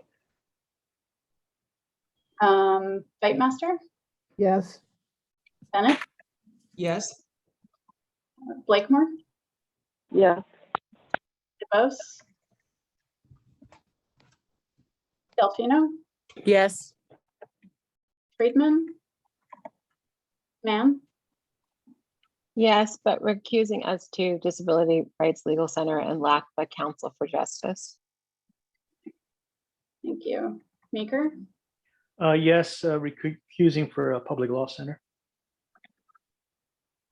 Fightmaster? Yes. Bennett? Yes. Blakemore? Yes. DeBose? Delfino? Yes. Friedman? Mann? Yes, but recusing us to Disability Rights Legal Center and LACPA Council for Justice. Thank you. Meeker? Yes, recusing for a Public Law Center.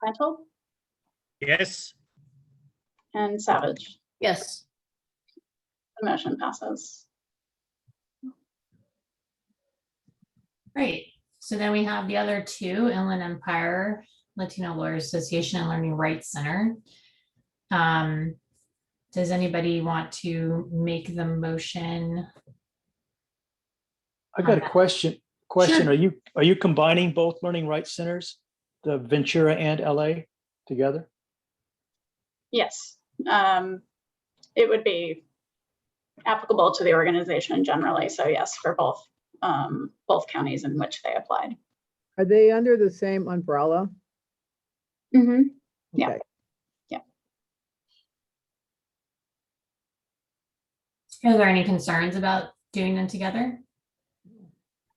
Plantel? Yes. And Savage? Yes. The motion passes. Great. So then we have the other two, Inland Empire Latino Lawyers Association and Learning Rights Center. Does anybody want to make the motion? I got a question. Sure. Are you combining both learning rights centers, the Ventura and LA, together? Yes. It would be applicable to the organization generally. So yes, for both counties in which they applied. Are they under the same umbrella? Mhm. Yeah. Okay. Are there any concerns about doing them together?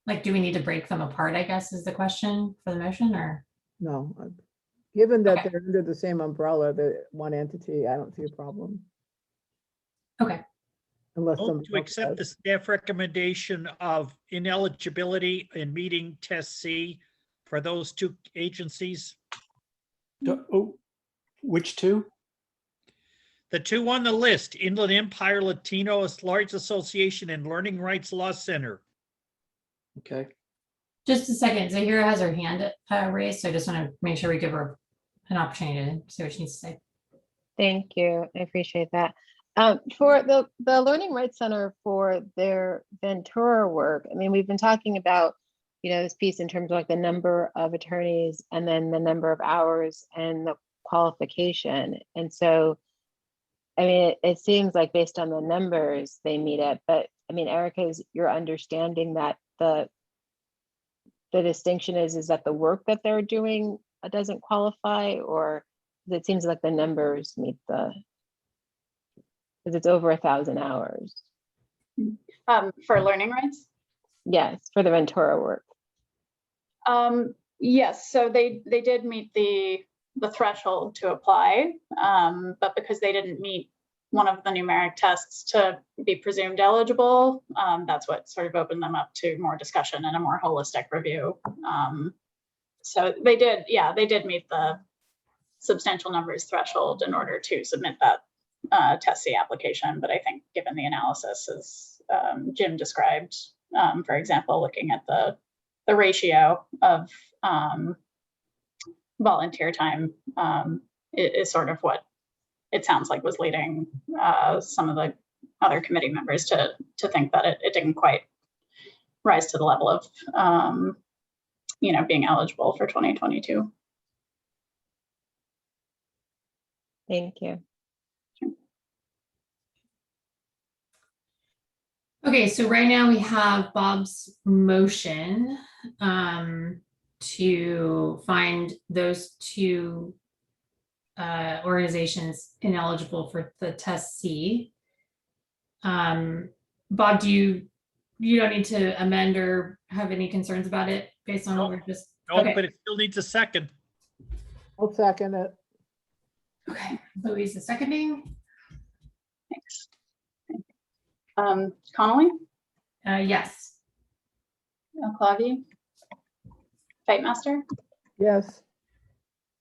Like, do we need to break them apart, I guess, is the question for the motion, or? No, given that Okay. they're under the same umbrella, the one entity, I don't see a problem. Okay. Unless Vote somebody to else accept the does. staff recommendation of ineligibility in meeting test C for those two agencies. Oh, which two? The two on the list, Inland Empire Latino Large Association and Learning Rights Law Center. Okay. Just a second. Zahira has her hand raised, so I just want to make sure we give her an opportunity to say what she needs to say. Thank you. I appreciate that. For the Learning Rights Center, for their Ventura work, I mean, we've been talking about, this piece in terms of like the number of attorneys and then the number of hours and the qualification. And so, I mean, it seems like based on the numbers, they meet it. But I mean, Erica, is your understanding that the distinction is that the work that they're doing doesn't qualify, or it seems like the numbers meet because it's over 1,000 hours. For learning rights? Yes, for the Ventura work. Yes, so they did meet the threshold to apply, but because they didn't meet one of the numeric tests to be presumed eligible, that's what sort of opened them up to more discussion and a more holistic review. So they did meet the substantial numbers threshold in order to submit that test C application. But I think given the analysis as Jim described, for example, looking at the ratio of volunteer time is sort of what it sounds like was leading some of the other committee members to think that it didn't quite rise to the level of being eligible for 2022. Thank you. Okay, so right now we have Bob's motion to find those two organizations ineligible for the test C. Bob, you don't need to amend or have any concerns about it based on what we're just. No, Okay. but it still needs a second. I'll second it. Okay, Louise is seconding. Thanks. Connolly? Yes. Claudia? Fightmaster? Yes.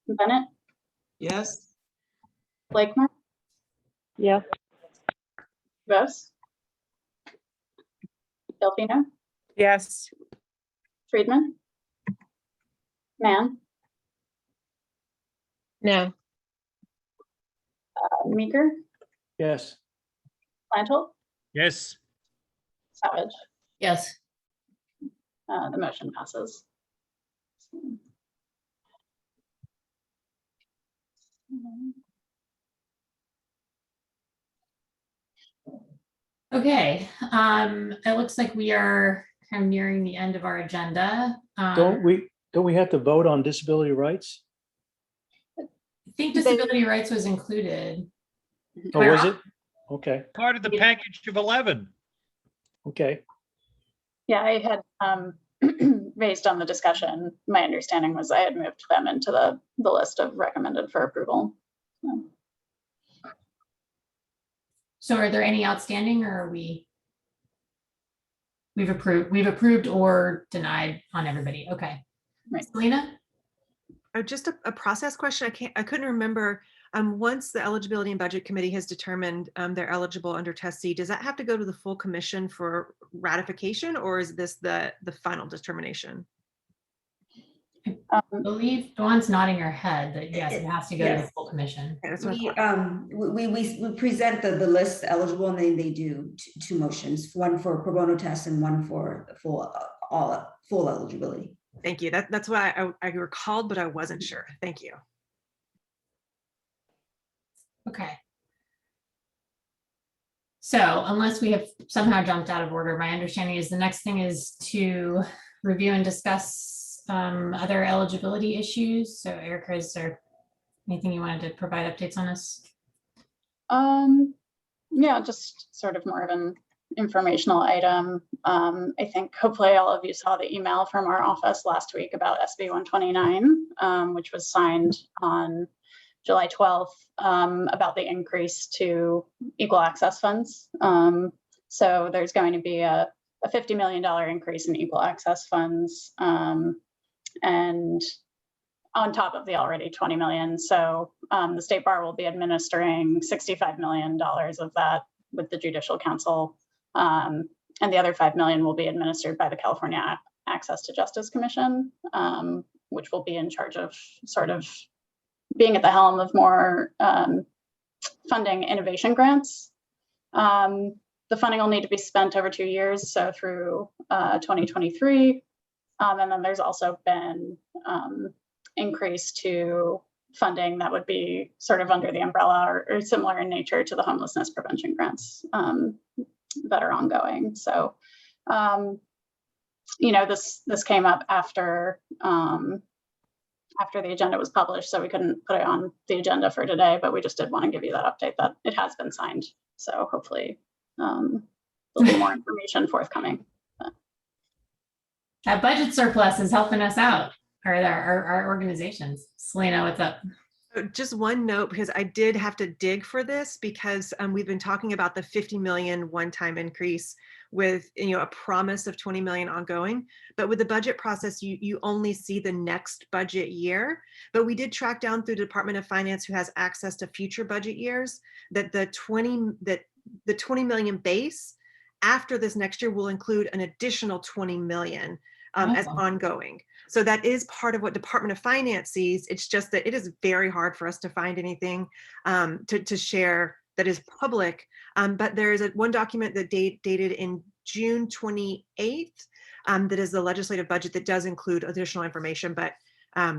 Bennett? Yes. Blakemore? Yes. Vos? Delfino? Yes. Friedman? Mann? No. Meeker? Yes. Plantle? Yes. Savage? Yes. The motion passes. Okay, it looks like we are kind of nearing the end of our agenda. Don't we have to vote on disability rights? I think disability rights was included. Oh, was it? Okay, Part of the package of 11. okay. Yeah, I had, based on the discussion, my understanding was I had moved them into the list of recommended for approval. So are there any outstanding, or are we've approved or denied on everybody? Okay. Right. Selena? Oh, just a process question. I couldn't remember. Once the Eligibility and Budget Committee has determined they're eligible under Test C, does that have to go to the full commission for ratification, or is this the final determination? I believe Dawn's nodding her head that yes, it has to go to the full commission. Okay, that's what I We present the list eligible, and then they do two motions, one for pro bono test and one for full eligibility. Thank you. That's what I recalled, but I wasn't sure. Thank you. Okay. So unless we have somehow jumped out of order, my understanding is the next thing is to review and discuss other eligibility issues. So Erica, is there anything you wanted to provide updates on this? Yeah, just sort of more of an informational item. I think hopefully all of you saw the email from our office last week about SB 129, which was signed on July 12th, about the increase to equal access funds. So there's going to be a $50 million increase in equal access funds, and on top of the already 20 million. So the State Bar will be administering $65 million of that with the Judicial Council. And the other 5 million will be administered by the California Access to Justice Commission, which will be in charge of sort of being at the helm of more funding innovation grants. The funding will need to be spent over 2 years, so through 2023. And then there's also been increase to funding that would be sort of under the umbrella or similar in nature to the homelessness prevention grants that are ongoing. So, you know, this came up after the agenda was published, so we couldn't put it on the agenda for today, but we just did want to give you that update that it has been signed. So hopefully there'll be more information forthcoming. That budget surplus is helping us out, or our organizations. Selena, what's up? Just one note, because I did have to dig for this, because we've been talking about the 50 million one-time increase with, you know, a promise of 20 million ongoing. But with the budget process, you only see the next budget year. But we did track down through the Department of Finance, who has access to future budget years, that the 20 million base after this next year will include an additional 20 million as ongoing. So that is part of what Department of Finance sees. It's just that it is very hard for us to find anything to share that is public. But there is one document that dated in June 28th that is the legislative budget that does include additional information. But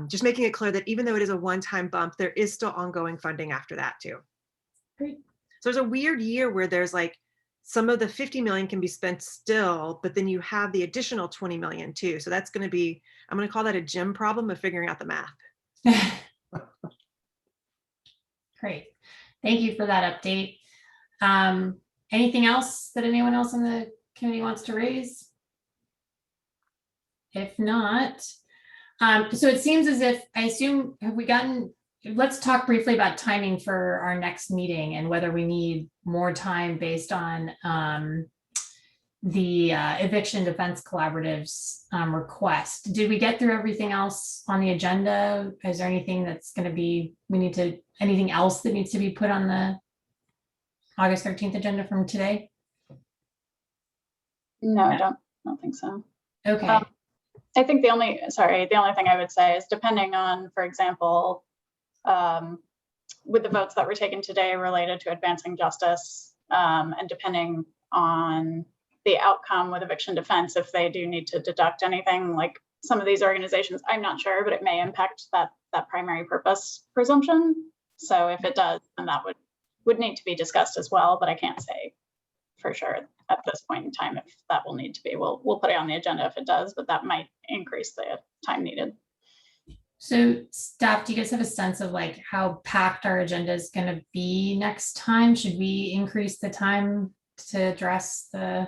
just making it clear that even though it is a one-time bump, there is still ongoing funding after that too. Great. So there's a weird year where there's like some of the 50 million can be spent still, but then you have the additional 20 million too. So that's going to be, I'm going to call that a gym problem of figuring out the math. Great. Thank you for that update. Anything else that anyone else in the committee wants to raise? If not, so it seems as if, I assume, have we gotten, let's talk briefly about timing for our next meeting and whether we need more time based on the Eviction Defense Collaborative's request. Did we get through everything else on the agenda? Is there anything that's going to be, anything else that needs to be put on the August 13th agenda from today? No, I don't think so. Okay. I think the only thing I would say is, depending on, for example, with the votes that were taken today related to advancing justice, and depending on the outcome with eviction defense, if they do need to deduct anything, like some of these organizations, I'm not sure, but it may impact that primary purpose presumption. So if it does, then that would need to be discussed as well, but I can't say for sure at this point in time if that will need to be. We'll put it on the agenda if it does, but that might increase the time needed. So staff, do you guys have a sense of like how packed our agenda is going to be next time? Should we increase the time to address the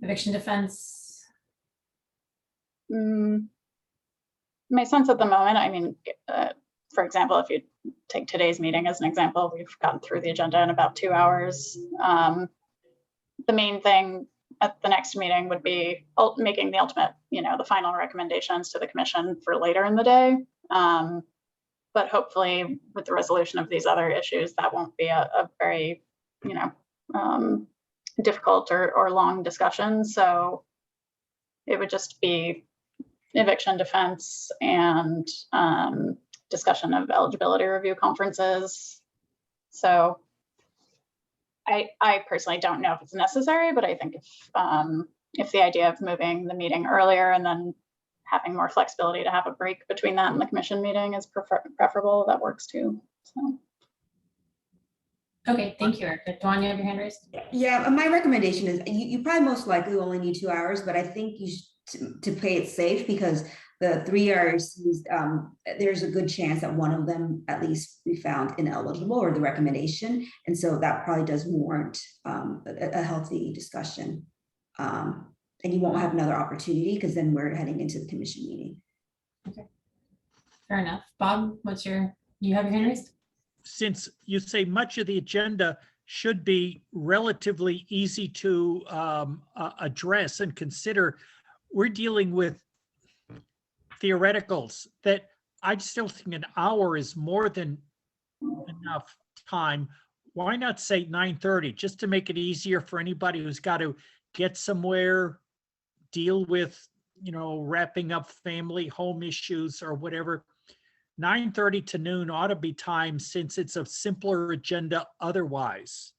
eviction defense? My sense at the moment, I mean, for example, if you take today's meeting as an example, we've gotten through the agenda in about 2 hours. The main thing at the next meeting would be making the ultimate, the final recommendations to the commission for later in the day. But hopefully with the resolution of these other issues, that won't be a very, difficult or long discussion. So it would just be eviction defense and discussion of eligibility review conferences. So I personally don't know if it's necessary, but I think if the idea of moving the meeting earlier and then having more flexibility to have a break between that and the commission meeting is preferable, that works too. So. Okay, thank you, Erica. Dawn, you have your hand raised? Yeah, my recommendation is you probably most likely only need 2 hours, but I think to play it safe, because the 3 RCs, there's a good chance that one of them at least be found ineligible, or the recommendation. And so that probably does warrant a healthy discussion. And you won't have another opportunity, because then we're heading into the commission meeting. Okay. Fair enough. Bob, you have your hand raised? Since you say much of the agenda should be relatively easy to address and consider, we're dealing with theoreticals that I still think an hour is more than enough time. Why not say 9:30, just to make it easier for anybody who's got to get somewhere, deal with, wrapping up family, home issues or whatever. 9:30 to noon ought to be time, since it's a simpler agenda otherwise.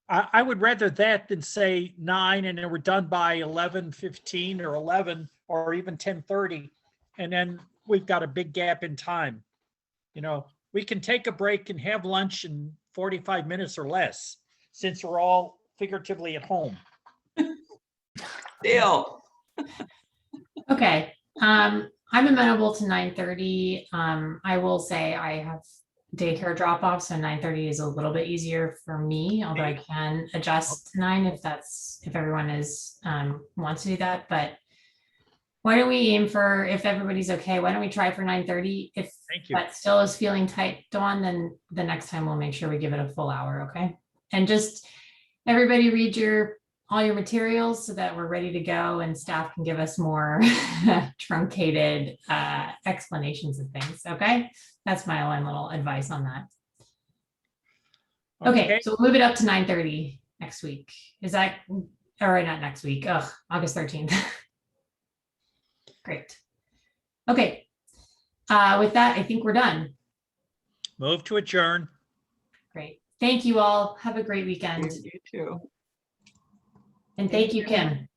I would rather that than say 9 and then we're done by 11:15 or 11 or even 10:30. And then we've got a big gap in time. We can take a break and have lunch in 45 minutes or less, since we're all figuratively at home. Still. Okay. I'm amenable to 9:30. I will say I have daycare drop off, so 9:30 is a little bit easier for me, although I can adjust to 9 if everyone wants to do that. But why don't we aim for, if everybody's okay, why don't we try for 9:30? If that still is feeling tight, Dawn, then the next time we'll make sure we give it a full hour, okay? And just everybody read all your materials so that we're ready to go, and staff can give us more truncated explanations of things, okay? That's my only little advice on that. Okay, so we'll move it up to 9:30 next week. Is that, or not next week, August 13th. Great. Okay, with that, I think we're done. Move to adjourn. Great. Thank you all. Have a great weekend. You too. And thank you, Kim.